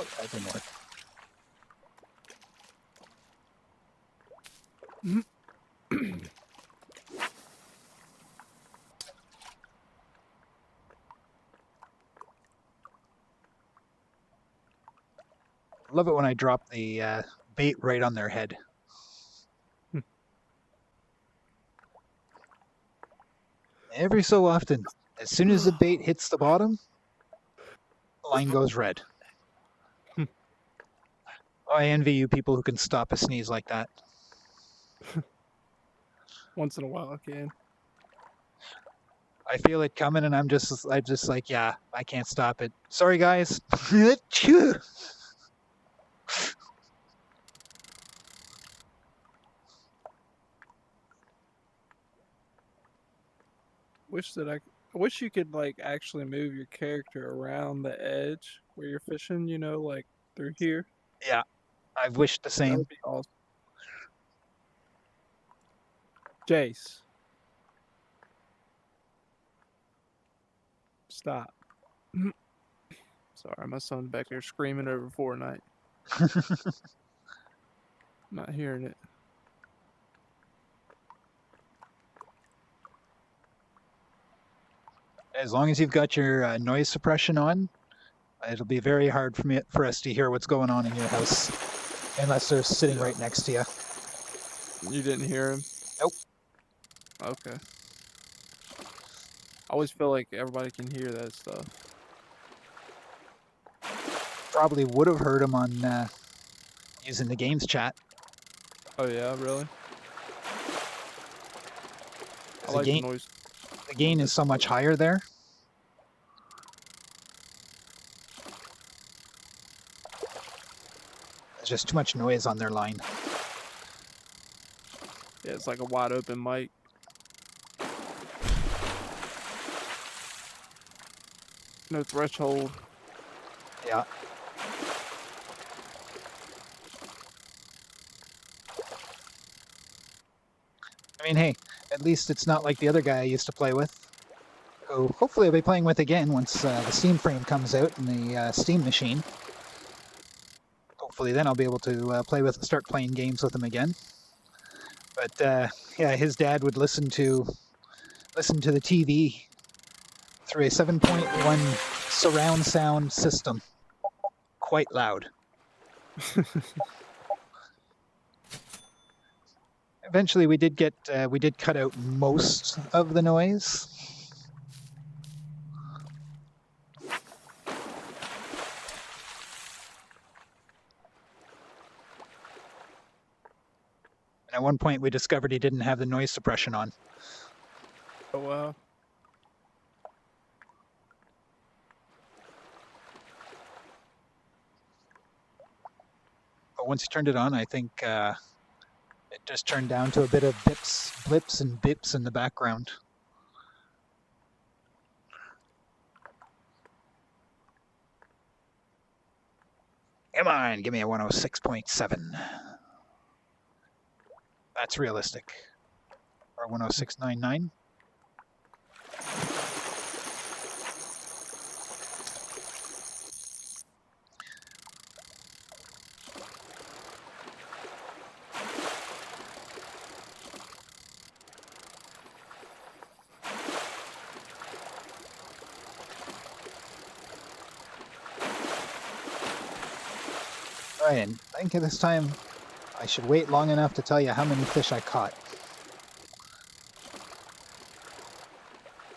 Oh, that didn't work. Love it when I drop the bait right on their head. Every so often, as soon as the bait hits the bottom, the line goes red. Oh, I envy you people who can stop a sneeze like that. Once in a while, I can. I feel it coming, and I'm just like, yeah, I can't stop it. Sorry, guys. Achoo. I wish you could like actually move your character around the edge where you're fishing, you know, like through here. Yeah, I've wished the That same. would be awesome. Jace. Stop. Sorry, my son's back there screaming over Fortnite. Not hearing it. As long as you've got your noise suppression on, it'll be very hard for us to hear what's going on in your house, unless they're sitting right next to you. You didn't hear him? Nope. Okay. I always feel like everybody can hear that stuff. probably would have heard him on using the games chat. Oh yeah, really? I 'Cause like the noise. the gain is so much higher there. There's just too much noise on their line. Yeah, it's like a wide open mic. No threshold. Yeah. I mean, hey, at least it's not like the other guy I used to play with, who hopefully I'll be playing with again once the Steam frame comes out and the Steam machine. Hopefully then I'll be able to start playing games with him again. But yeah, his dad would listen to the TV through a 7.1 surround sound system, quite loud. Eventually, we did cut out most of the noise. And at one point, we discovered he didn't have the noise suppression on. Oh wow. But once he turned it on, I think it just turned down to a bit of blips and bips in the background. Come on, give me a 106.7. That's realistic. Or 106.99. Ryan, I think this time I should wait long enough to tell you how many fish I caught.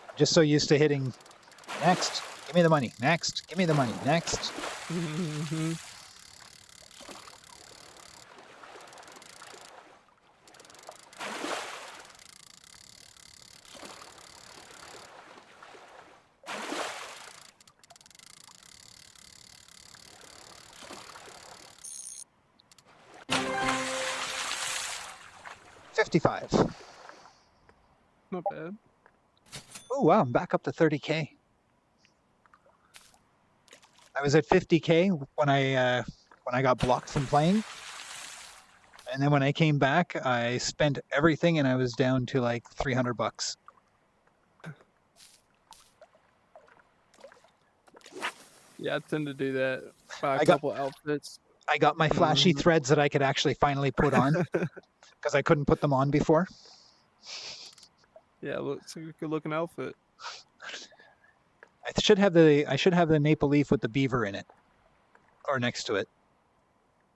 I'm just so used to hitting next, give me the money, next, give me the money, next. Mhm. 55. Not bad. Oh wow, I'm back up to 30K. I was at 50K when I got blocked from playing. And then when I came back, I spent everything and I was down to like 300 bucks. Yeah, I tend to do that. Buy a I got- couple outfits. I got my flashy threads that I could actually finally put on because I couldn't put them on before. Yeah, looks like a good looking outfit. I should have the maple leaf with the beaver in it or next to it.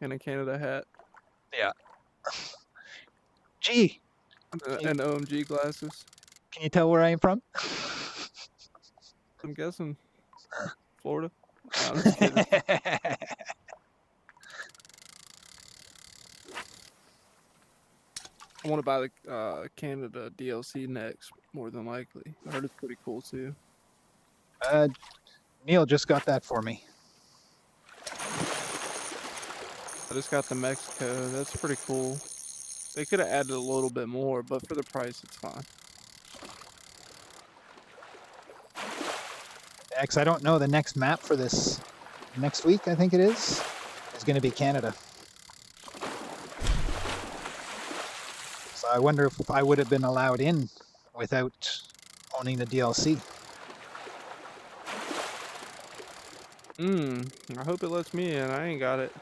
And a Canada hat. Yeah. Gee, And OMG glasses. can you tell where I am from? I'm guessing Florida. No, I'm just kidding. I want to buy the Canada DLC next, more than likely. I heard it's pretty cool too. Neil just got that for me. I just got the Mexico. That's pretty cool. They could have added a little bit more, but for the price, it's fine. X, I don't know the next map for this next week, I think it is going to be Canada. So I wonder if I would have been allowed in without owning the DLC. I hope it lets me in. I ain't got it.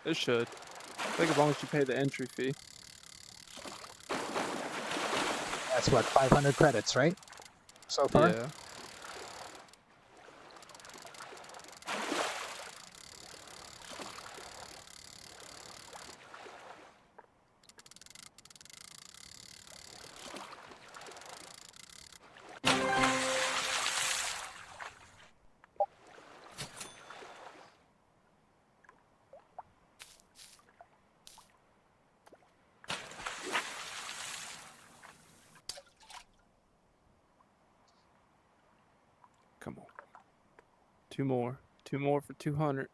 It should. I think as long as you pay the entry fee. That's what, 500 credits, right? So far? Yeah. Come on. 2 more. 2 more for 200.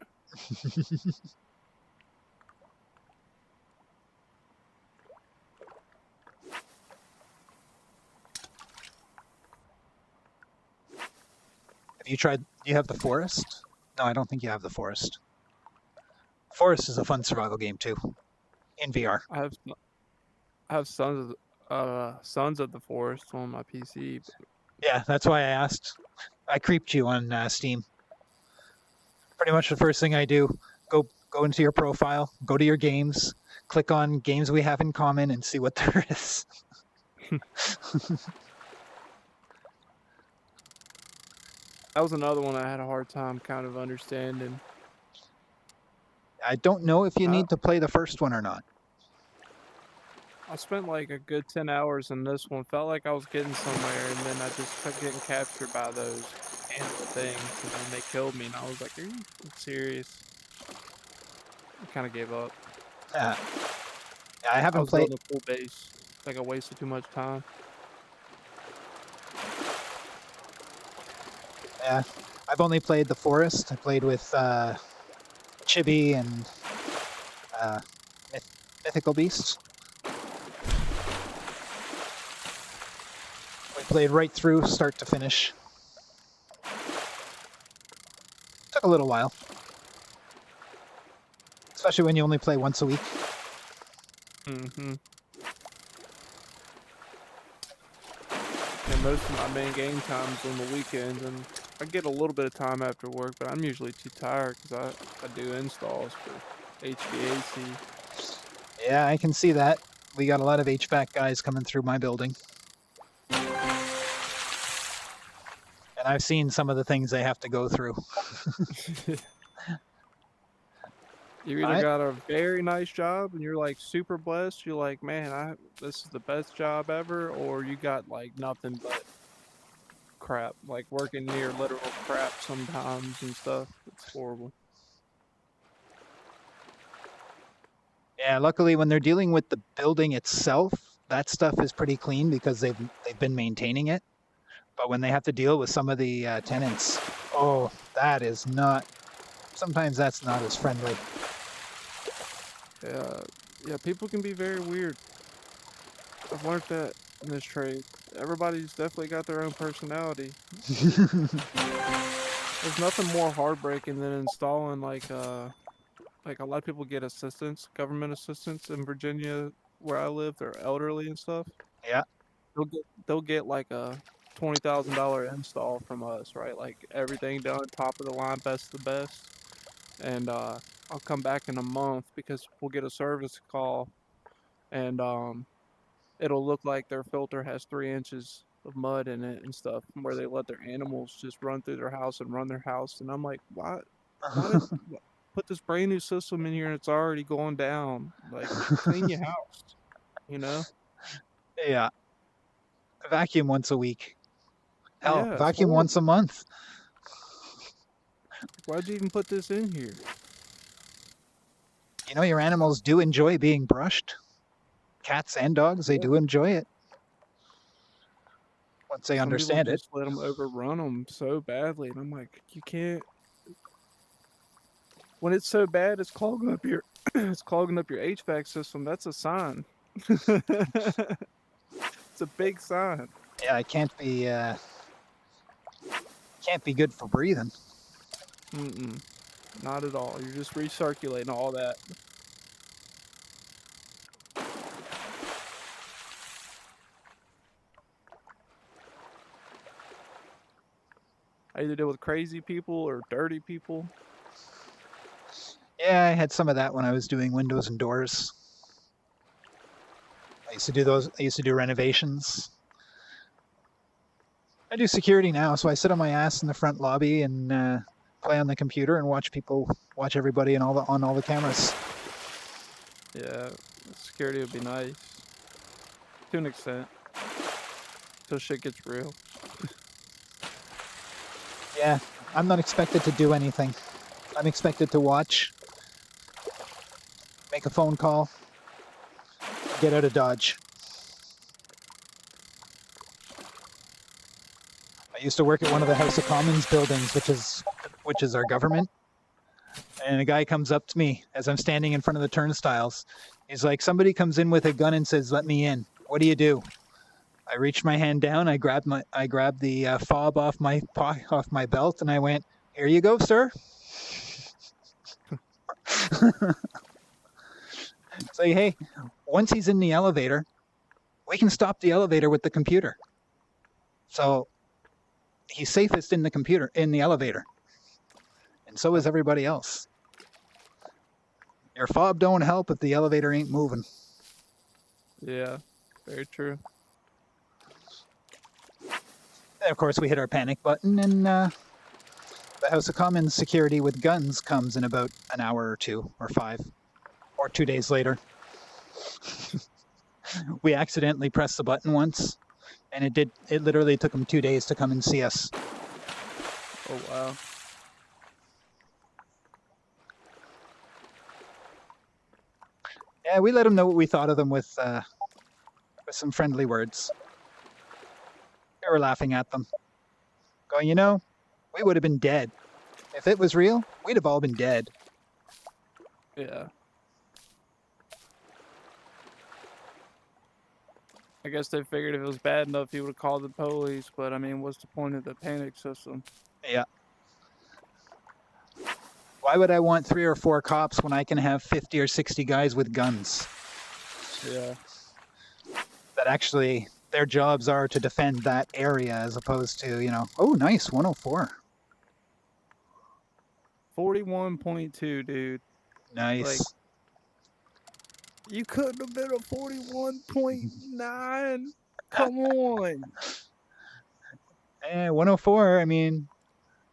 Have you tried? Do you have the forest? No, I don't think you have the forest. Forest is a fun survival game too, in VR. I have Sons of the Forest on my PC. But Yeah, that's why I asked. I creeped you on Steam. Pretty much the first thing I do, go into your profile, go to your games, click on games we have in common, and see what there is. that was another one I had a hard time kind of understanding. I don't know if you Uh, need to play the first one or not. I spent like a good 10 hours in this one. Felt like I was getting somewhere, and then I just kept getting captured by those animal things, and then they killed me, and I was like, "Are you serious?" I kind of gave up. Uh, I I haven't was played. building a full base. Like I wasted too much time. Yeah, I've only played the forest. I played with Chibi and uh, mythical beasts. We played right through, start to finish. Took a little while, especially when you only play once a week. Mm-hmm. And most of my main game time's on the weekends, and I get a little bit of time after work, but I'm usually too tired because I do installs for HVAC. Yeah, I can see that. We got a lot of HVAC guys coming through my building. And I've seen some of the things they have to go through. You either got a very nice job and you're like super blessed, you're like, man, this is the best job ever, or you got like nothing but crap, like working near literal crap sometimes and stuff. It's horrible. Yeah, luckily when they're dealing with the building itself, that stuff is pretty clean because they've been maintaining it. But when they have to deal with some of the tenants, oh, that is not. Sometimes that's not as friendly. Yeah, people can be very weird. I've learned that in this trade. Everybody's definitely got their own personality. There's nothing more heartbreaking than installing like a lot of people get assistance, government assistance in Virginia where I live. They're elderly and stuff. Yeah. They'll get like a $20,000 install from us, right? Like everything done, top of the line, best of the best. And I'll come back in a month because we'll get a service call, and it'll look like their filter has 3 inches of mud in it and stuff, where they let their animals just run through their house and run their house. And I'm like, why put this brand new system in here and it's already going down? Like, clean your house, you know? Yeah. Vacuum once a week. Hell, Yeah, it's vacuum horrible. once a month. Why'd you even put this in here? You know, your animals do enjoy being brushed. Cats and dogs, they do enjoy it. Once they understand Some people it. just let them overrun them so badly, and I'm like, you can't. When it's so bad, it's clogging up your it's clogging up your HVAC system. That's a sign. It's a big sign. Yeah, it can't be good for breathing. Mm-mm. Not at all. You're just recirculating all that. I either deal with crazy people or dirty people. Yeah, I had some of that when I was doing windows and doors. I used to do those. I used to do renovations. I do security now, so I sit on my ass in the front lobby and play on the computer and watch everybody and on all the cameras. Yeah, security would be nice. To an extent. Till shit gets real. Yeah, I'm not expected to do anything. I'm expected to watch, make a phone call, get out of Dodge. I used to work at one of the House of Commons buildings, which is our government. And a guy comes up to me as I'm standing in front of the turnstiles. He's like, somebody comes in with a gun and says, "Let me in." What do you do? I reached my hand down. I grabbed the fob off my belt, and I went, "Here you go, sir." Say, hey, once he's in the elevator, we can stop the elevator with the computer. So he's safest in the elevator. And so is everybody else. Your fob don't help if the elevator ain't moving. Yeah, very true. And of course, we hit our panic button, and the House of Commons security with guns comes in about an hour or 2 or 5 or 2 days later. We accidentally pressed the button once, and it literally took them 2 days to come and see us. Oh, wow. Yeah, we let them know what we thought of them with some friendly words. We were laughing at them, going, we would have been dead. If it was real, we'd have all been dead. Yeah. I guess they figured if it was bad enough, he would have called the police. But I mean, what's the point of the panic system? Yeah. Why would I want 3 or 4 cops when I can have 50 or 60 guys with guns? Yeah. That actually, their jobs are to defend that area as opposed to, oh, nice, 104. 41.2, dude. Nice. Like, you couldn't have been a 41.9. Come on. 104, I mean,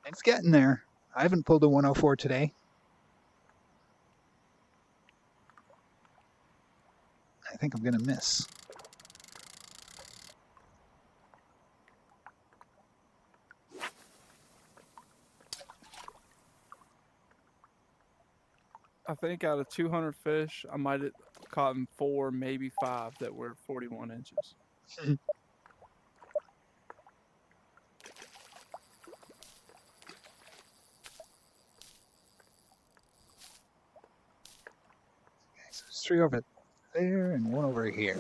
it's getting there. I haven't pulled a 104 today. I think I'm going to miss. I think out of 200 fish, I might have caught 4, maybe 5 that were 41 inches. So there's 3 over there and 1 over here.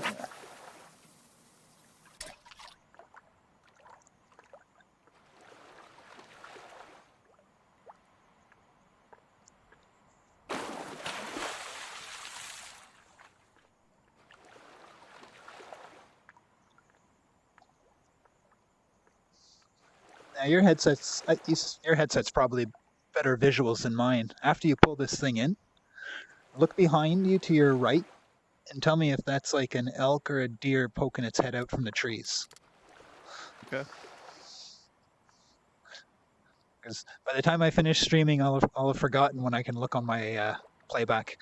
Now your headset's probably better visuals than mine. After you pull this thing in, look behind you to your right and tell me if that's like an elk or a deer poking its head out from the trees. Okay. Because by the time I finish streaming, I'll have forgotten when I can look on my playback.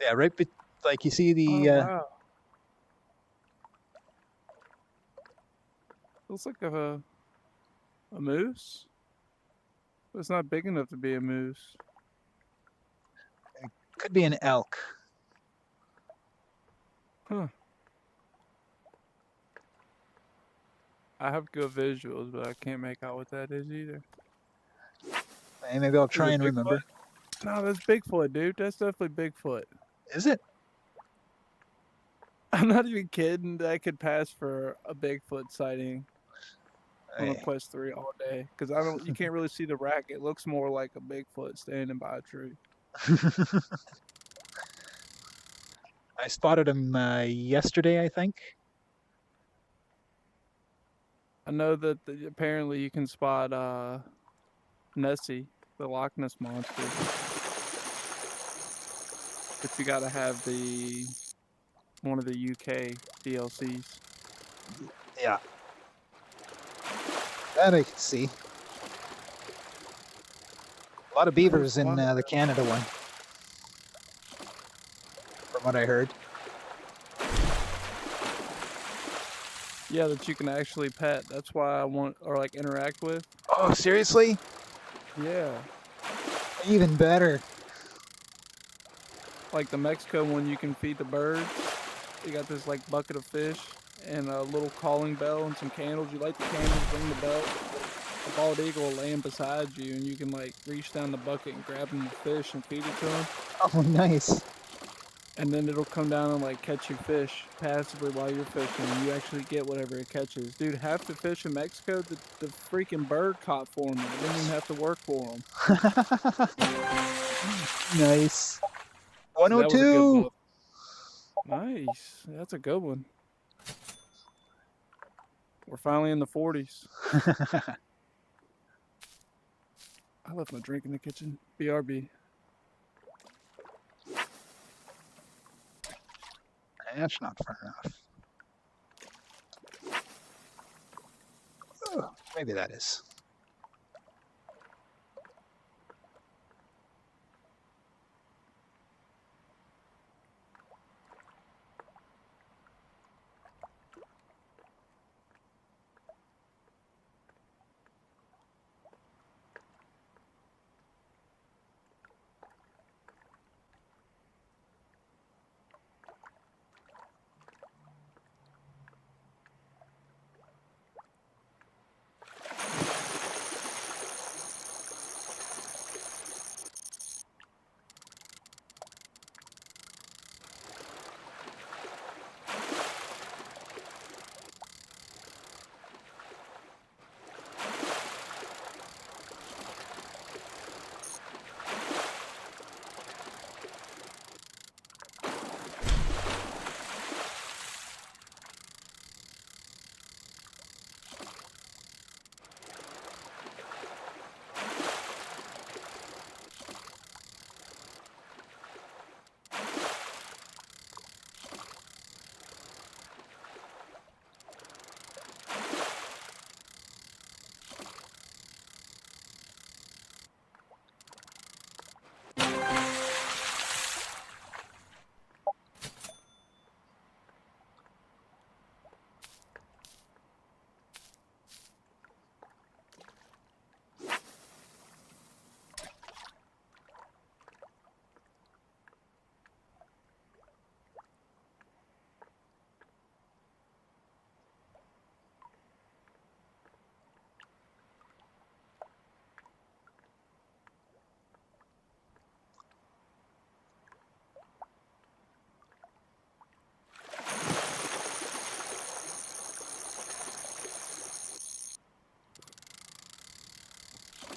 Yeah, right. Like you see the. Oh, wow. Looks like a moose. But it's not big enough to be a moose. Could be an elk. Huh. I have good visuals, but I can't make out what that is either. Hey, maybe I'll try Is it and remember. Bigfoot? No, that's Bigfoot, dude. That's definitely Bigfoot. Is it? I'm not even kidding. That could pass for a Bigfoot sighting on a Hey. Quest 3 all day. Because you can't really see the rack. It looks more like a Bigfoot standing by a tree. I spotted him yesterday, I think. I know that apparently you can spot Nessie, the Loch Ness monster. But you gotta have one of the UK DLCs. Yeah. That I can see. A lot of beavers in the Canada one, from what I heard. Yeah, that you can actually pet. That's why I want, or like interact with. Oh, seriously? Yeah. Even better. Like the Mexico one, you can feed the birds. You got this like bucket of fish and a little calling bell and some candles. You light the candles, ring the bell. A bald eagle will land beside you, and you can like reach down the bucket and grab him the fish and feed it to him. Oh, nice. And then it'll come down and like catch you fish passively while you're fishing, and you actually get whatever it catches. Dude, half the fish in Mexico, the freaking bird caught for me. I didn't even have to work for them. Nice. So that was a good 102. buff. Nice. That's a good one. We're finally in the 40s. I left my drink in the kitchen. BRB. That's not far enough. Oh, maybe that is.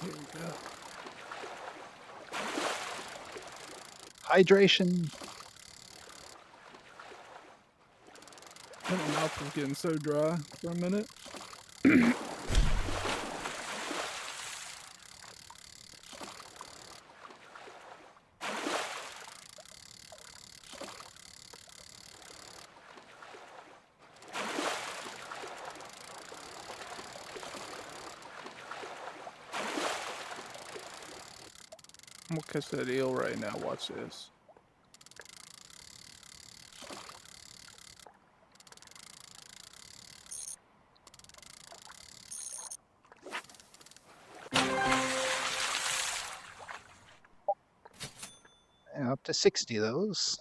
Here we go. Hydration. My mouth was getting so dry for a minute. I'm gonna catch that eel right now. Watch this. Yeah, up to 60 of those.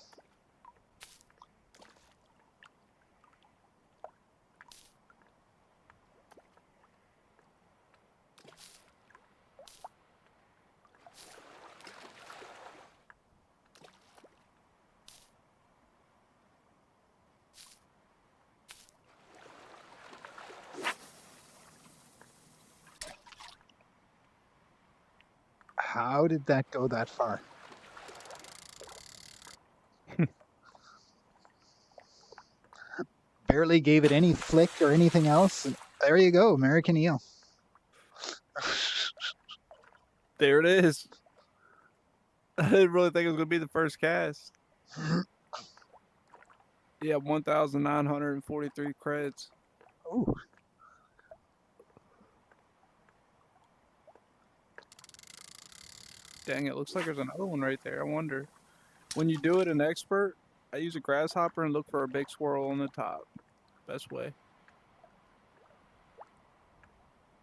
How did that go that far? Barely gave it any flick or anything else. And there you go, American eel. There it is. I didn't really think it was gonna be the first cast. Yeah, 1,943 creds. Oh, Dang, it looks like there's another one right there. I wonder. When you do it in expert, I use a grasshopper and look for a big swirl on the top. Best way.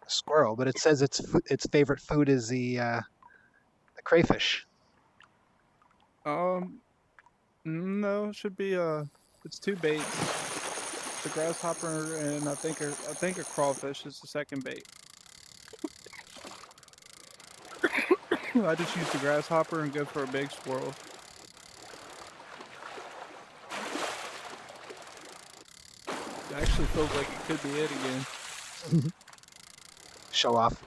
squirrel, but it says its favorite food is the crayfish. No, it should be It's two baits. The grasshopper and I think a crawfish is the second bait. I just use the grasshopper and go for a big squirrel. It actually feels like it could be it again. Show off.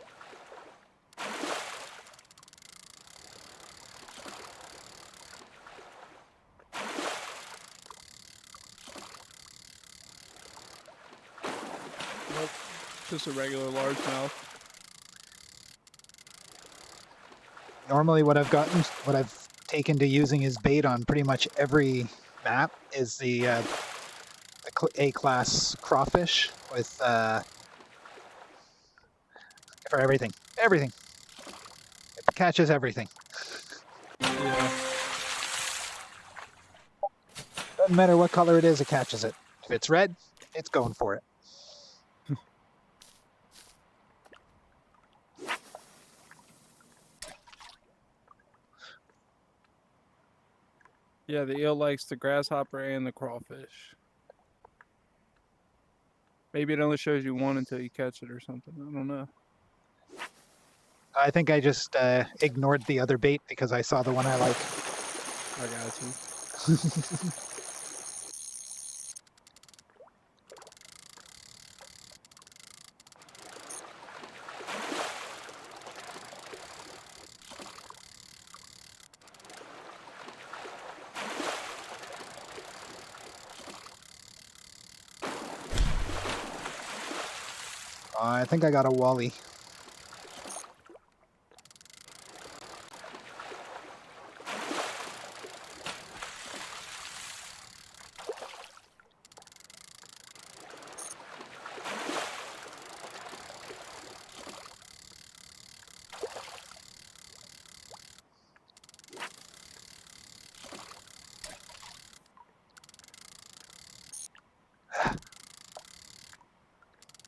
Nope. Just a regular largemouth. Normally what I've taken to using as bait on pretty much every map is the A-class crawfish with for everything. Everything. It catches everything. Yeah. Doesn't matter what color it is, it catches it. If it's red, it's going for it. Yeah, the eel likes the grasshopper and the crawfish. Maybe it only shows you one until you catch it or something. I don't know. I think I just ignored the other bait because I saw the one I like. I got you. I think I got a wally.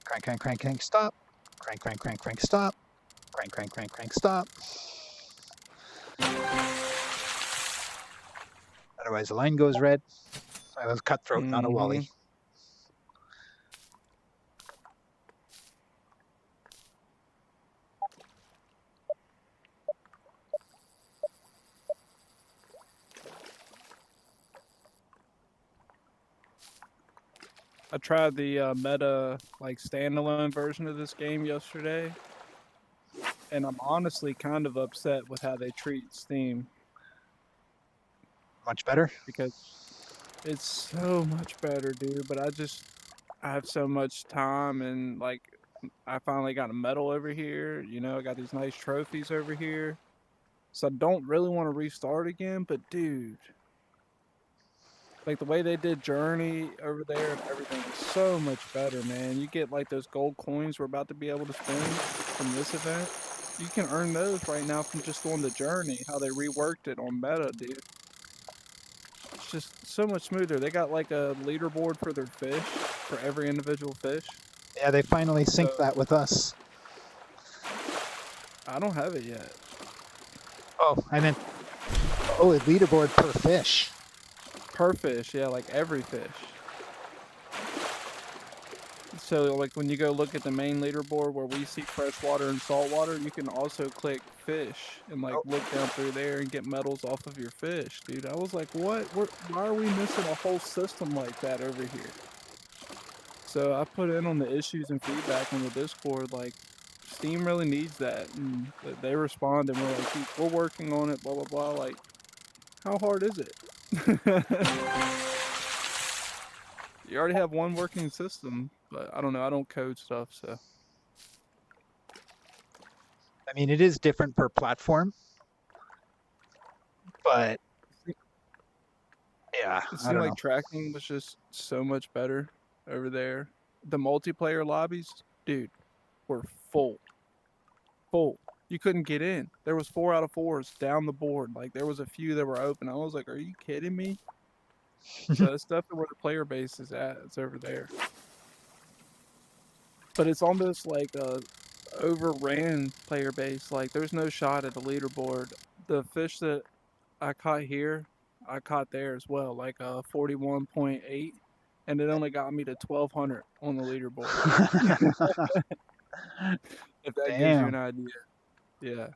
Crank, crank, crank, crank, stop. Crank, crank, crank, crank, stop. Crank, crank, crank, crank, stop. Otherwise the line goes red. I was cutthroat, not a wally. I tried the meta like standalone version of this game yesterday, and I'm honestly kind of upset with how they treat Steam Much better. because it's so much better, dude. But I have so much time and like I finally got a medal over here. You know, I got these nice trophies over here, so I don't really want to restart again. But dude, like the way they did Journey over there and everything is so much better, man. You get like those gold coins we're about to be able to spend from this event. You can earn those right now from just doing the Journey. How they reworked it on meta, dude. It's just so much smoother. They got like a leaderboard for their fish, for every individual fish. Yeah, they finally synced So- that with us. I don't have it yet. Oh, I meant, a leaderboard per fish. Per fish, yeah, like every fish. So like when you go look at the main leaderboard where we see freshwater and saltwater, you can also click fish and like look down through there and get medals off of your fish, dude. I was like, what? Why are we missing a whole system like that over here? So I put in on the issues and feedback on the Discord, like Steam really needs that, and they respond and we're like, we're working on it, blah blah blah. Like, how hard is it? You already have one working system, but I don't know. I don't code stuff, so. I mean, it is different per platform, but yeah, It I seemed don't like know. tracking was just so much better over there. The multiplayer lobbies, dude, were full. Full. You couldn't get in. There was 4 out of 4s down the board. Like, there was a few that were open. I was like, are you kidding me? So that's definitely where the player base is at. It's over there. But it's almost like a overran player base. Like, there's no shot at the leaderboard. The fish that I caught here, I caught there as well, like 41.8, and it only got me to 1200 on the leaderboard. If that gives you an Damn. idea. Yeah.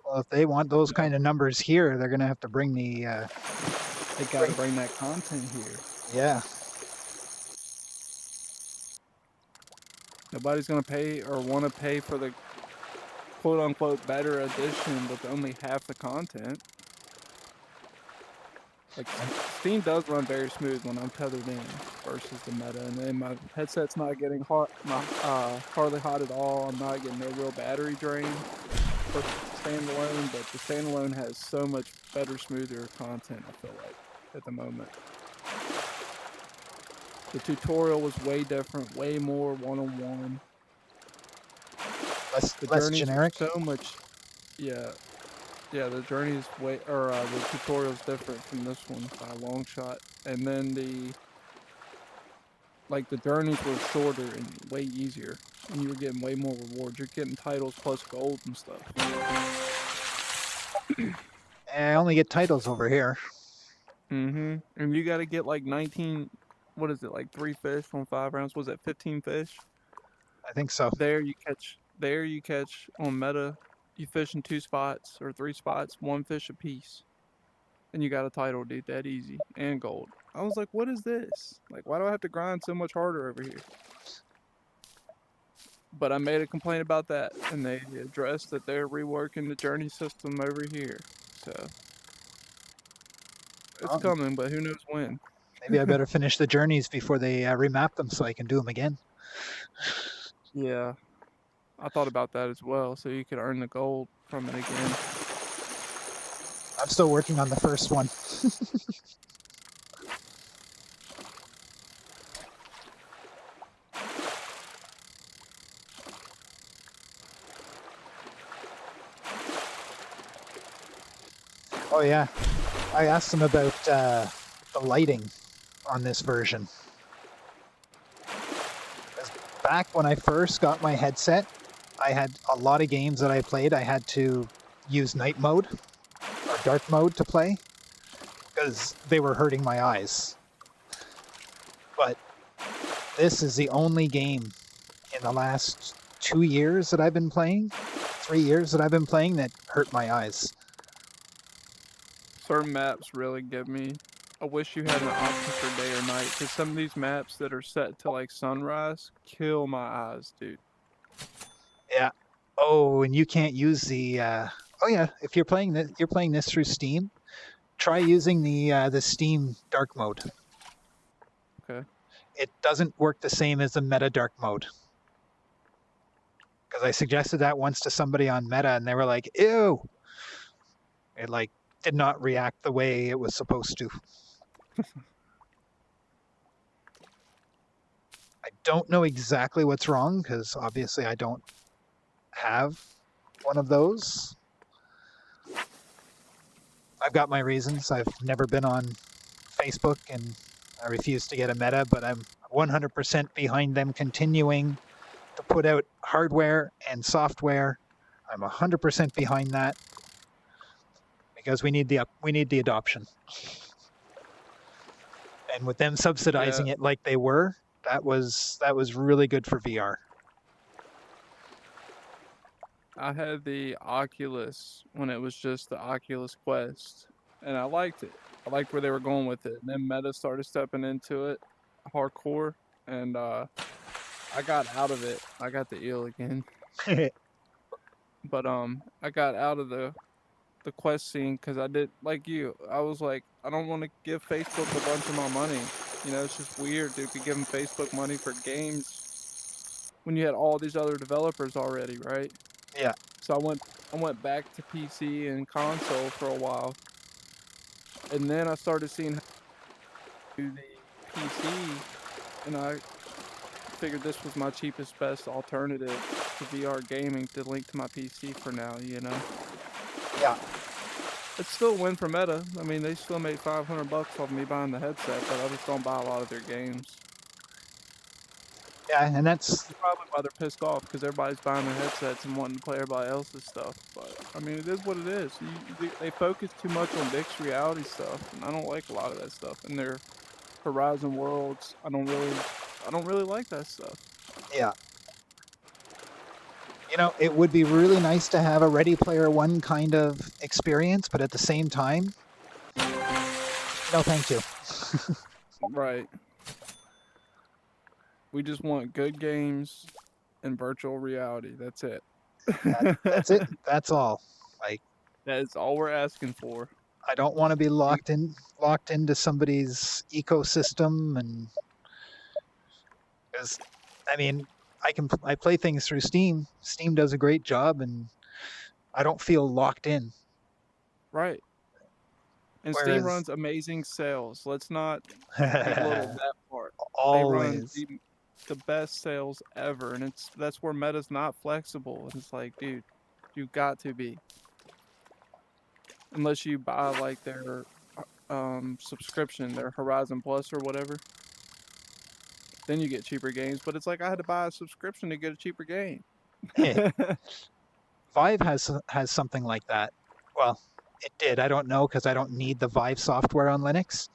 Well, if they want those Yeah. kind of numbers here, they're gonna have to bring the They got to bring that content here. yeah. Nobody's gonna pay or want to pay for the quote unquote better edition with only half the content. Like Steam does run very smooth when I'm tethered in versus the meta, and then my headset's not getting hot, hardly hot at all. I'm not getting no real battery drain versus the standalone, but the standalone has so much better, smoother content. I feel like at the moment. The tutorial was way different, way more one-on-one. The Less journeys generic. are so much, yeah, the journey is way, or the tutorial's different from this one by a long shot. And then the journeys were shorter and way easier, and you were getting way more rewards. You're getting titles plus gold and stuff. I only get titles over here. And you got to get like 19. What is it, like 3 fish on 5 rounds? Was it 15 fish? I think so. There you catch on meta. You fish in 2 spots or 3 spots, 1 fish a piece, and you got a title, dude. That easy and gold. I was like, what is this? Like, why do I have to grind so much harder over here? But I made a complaint about that, and they addressed that they're reworking the journey system over here. So it's coming, but who knows when. Maybe I better finish the journeys before they remap them so I can do them again. Yeah, I thought about that as well, so you could earn the gold from it again. I'm still working on the first one. Oh yeah, I asked them about the lighting on this version. 'Cause back when I first got my headset, I had a lot of games that I played. I had to use night mode or dark mode to play because they were hurting my eyes. But this is the only game in the last 2 years that I've been playing, 3 years that I've been playing that hurt my eyes. Certain maps really give me. I wish you had an option for day or night, because some of these maps that are set to like sunrise kill my eyes, dude. Yeah. Oh, and you can't use the. Oh yeah, if you're playing this through Steam, try using the Steam dark mode. Okay. It doesn't work the same as the meta dark mode. Because I suggested that once to somebody on meta, and they were like, "Ew!" It like did not react the way it was supposed to. I don't know exactly what's wrong because obviously I don't have one of those. I've got my reasons. I've never been on Facebook and I refuse to get a meta, but I'm 100% behind them continuing to put out hardware and software. I'm 100% behind that because we need the adoption. And with them subsidizing it like they were, that was really good for VR. I had the Oculus when it was just the Oculus Quest, and I liked it. I liked where they were going with it. And then Meta started stepping into it hardcore, and I got out of it. I got the eel again. But I got out of the Quest scene because I did, like you, I was like, I don't want to give Facebook a bunch of my money. You know, it's just weird, dude, to give them Facebook money for games when you had all these other developers already, right? Yeah. So I went back to PC and console for a while, and then I started seeing how to do the PC, and I figured this was my cheapest, best alternative to VR gaming to link to my PC for now. You know. Yeah. It's still a win for Meta. I mean, they still made $500 off me buying the headset, but I just don't buy a lot of their games. Yeah, and that's Probably why they're pissed off because everybody's buying their headsets and wanting to play everybody else's stuff. But I mean, it is what it is. They focus too much on mixed reality stuff, and I don't like a lot of that stuff. And their Horizon Worlds, I don't really like that stuff. yeah. You know, it would be really nice to have a Ready Player One kind of experience, but at the same time, no, thank you. Right. We just want good games and virtual reality. That's it. That's it. That's all. Like, That is all we're asking for. I don't want to be locked into somebody's ecosystem, and because, I mean, I play things through Steam. Steam does a great job, and I don't feel locked in. Right. And Steam Whereas, runs amazing sales. Let's not belittle that part. They run always, the best sales ever, and that's where Meta's not flexible. And it's like, dude, you got to be. Unless you buy like their subscription, their Horizon Plus or whatever. Then you get cheaper games, but it's like I had to buy a subscription to get a cheaper game. Vive has something like that. Well, it did. I don't know because I don't need the Vive software on Linux.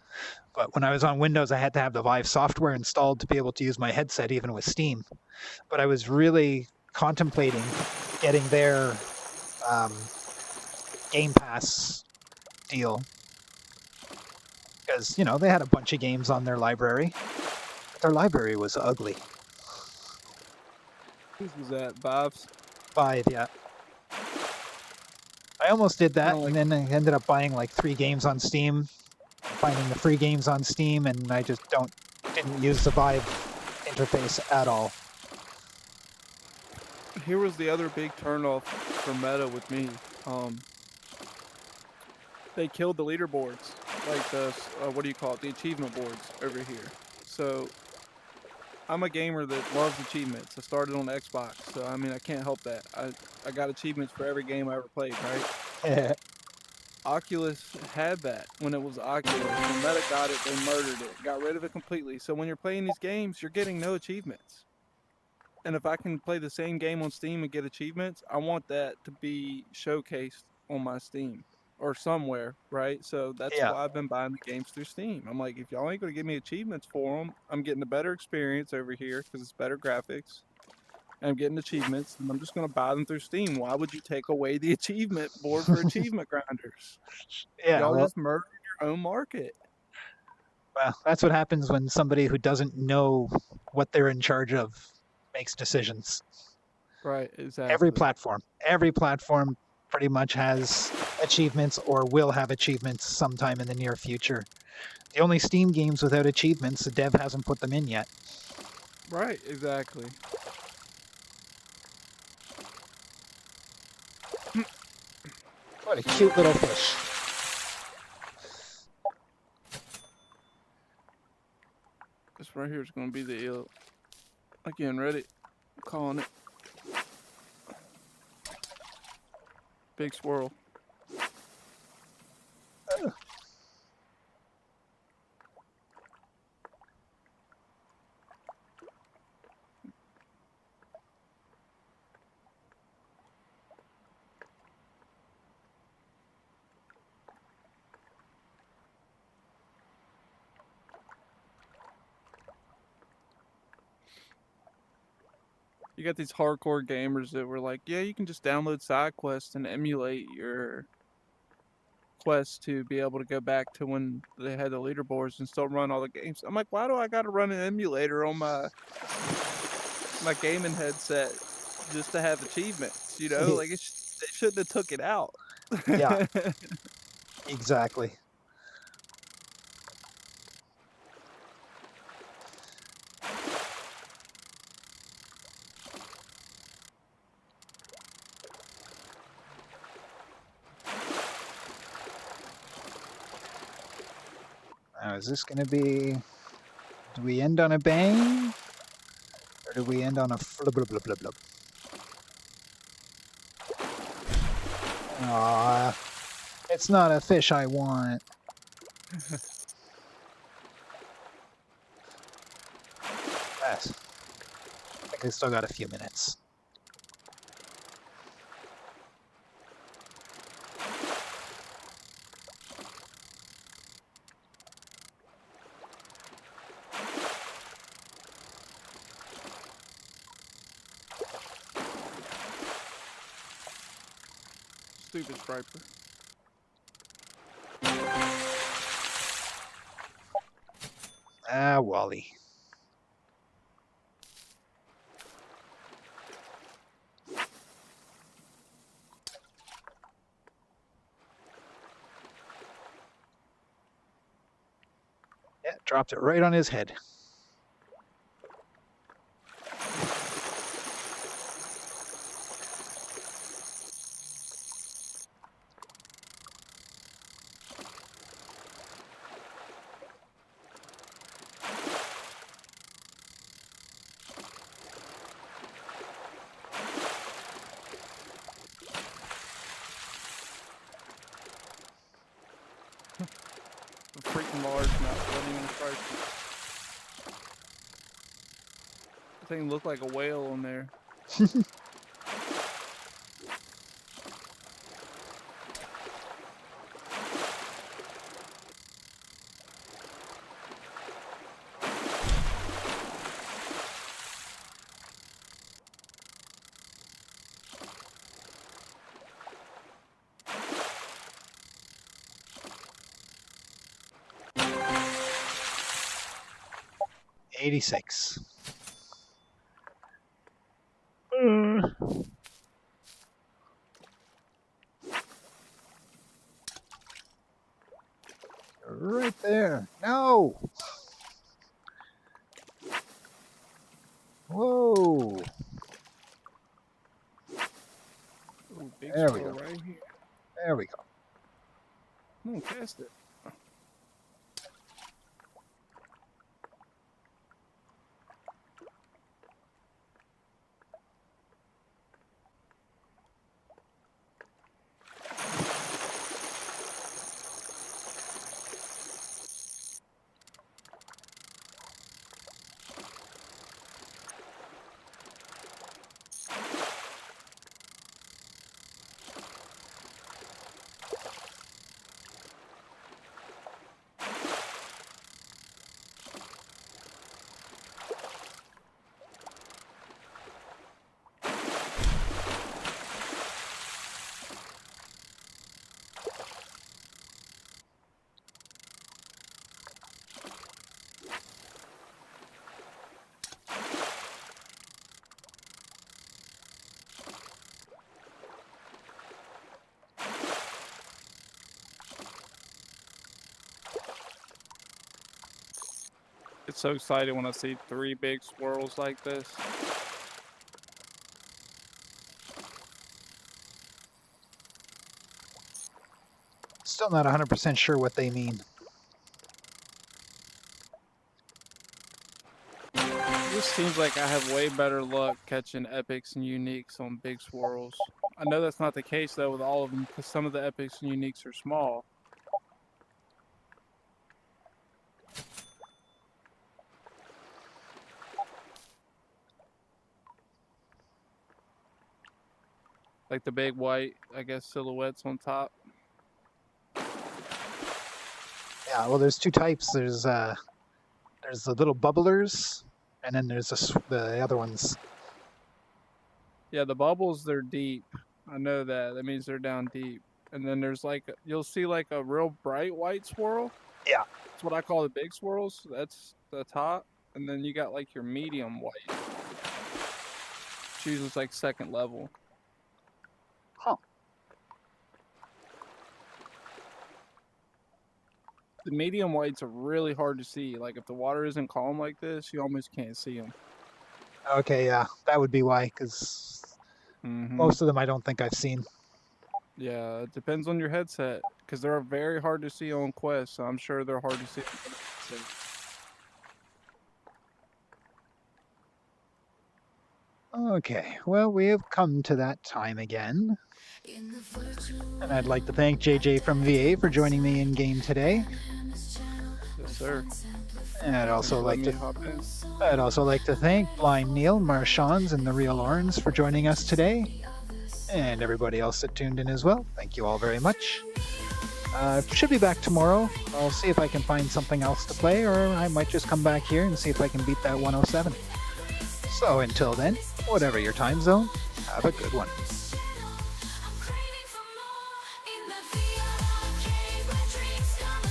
But when I was on Windows, I had to have the Vive software installed to be able to use my headset, even with Steam. But I was really contemplating getting their Game Pass deal because, you know, they had a bunch of games on their library. But their library was ugly. Whose was that? Vive's? Vive, yeah. I almost did that, Kinda like- and then I ended up buying like 3 games on Steam, finding the free games on Steam, and I just didn't use the Vive interface at all. Here was the other big turnoff for Meta with me. They killed the leaderboards, like the what do you call it, the achievement boards over here. So I'm a gamer that loves achievements. I started on Xbox, so I mean I can't help that. I got achievements for every game I ever played, right? Oculus had that when it was Oculus. When Meta got it, they murdered it, got rid of it completely. So when you're playing these games, you're getting no achievements. And if I can play the same game on Steam and get achievements, I want that to be showcased on my Steam or somewhere, right? So that's Yeah. why I've been buying the games through Steam. I'm like, if y'all ain't gonna give me achievements for them, I'm getting a better experience over here because it's better graphics. And I'm getting achievements, and I'm just gonna buy them through Steam. Why would you take away the achievement board for achievement grinders? Yeah, Y'all well, just murdered your own market. well, that's what happens when somebody who doesn't know what they're in charge of makes decisions. Right, exactly. Every platform pretty much has achievements or will have achievements sometime in the near future. The only Steam games without achievements, the dev hasn't put them in yet. Right, exactly. What a cute little fish. This right here is gonna be the eel. Again, ready? I'm calling it. Big swirl. You got these hardcore gamers that were like, yeah, you can just download side quests and emulate your quest to be able to go back to when they had the leaderboards and still run all the games. I'm like, why do I got to run an emulator on my gaming headset just to have achievements? You know, like they shouldn't have took it out. Yeah. Exactly. Now, is this going to be... Do we end on a bang? Or do we end on a flub blub blub blub blub? Aww. It's not a fish I want. Yes. They still got a few minutes. Stupid striper. Ah, Wally. Yeah, dropped it right on his head. A freaking large mount. Wasn't even a striper. That thing looked like a whale in there. '86. Right there. No. Whoa. Ooh, big There we squirrel go. right here. There we go. Come on, cast it. It's so exciting when I see 3 big squirrels like this. Still not 100% sure what they mean. It just seems like I have way better luck catching epics and uniques on big swirls. I know that's not the case though with all of them because some of the epics and uniques are small. Like the big white, I guess, silhouettes on top. Yeah, well, there's two types. There's the little bubblers, and then there's the other ones. Yeah, the bubbles, they're deep. I know that. That means they're down deep. And then there's like, you'll see like a real bright white swirl. Yeah. That's what I call the big swirls. That's the top. And then you got like your medium white. Which usually is like second level. Huh. The medium whites are really hard to see. Like if the water isn't calm like this, you almost can't see them. Okay, yeah, that would be why, because most of them I don't think I've seen. Yeah, it depends on your headset. Because they're very hard to see on Quest, so I'm sure they're hard to see. Okay, well, we have come to that time again. And I'd like to thank JJ from VA for joining me in game today. Yes, sir. And I'd also Let like me to hop in. thank Blind Neil, Marchans, and the Real Orange for joining us today, and everybody else that tuned in as well. Thank you all very much. Should be back tomorrow. I'll see if I can find something else to play, or I might just come back here and see if I can beat that 107. So until then, whatever your time zone, have a good one.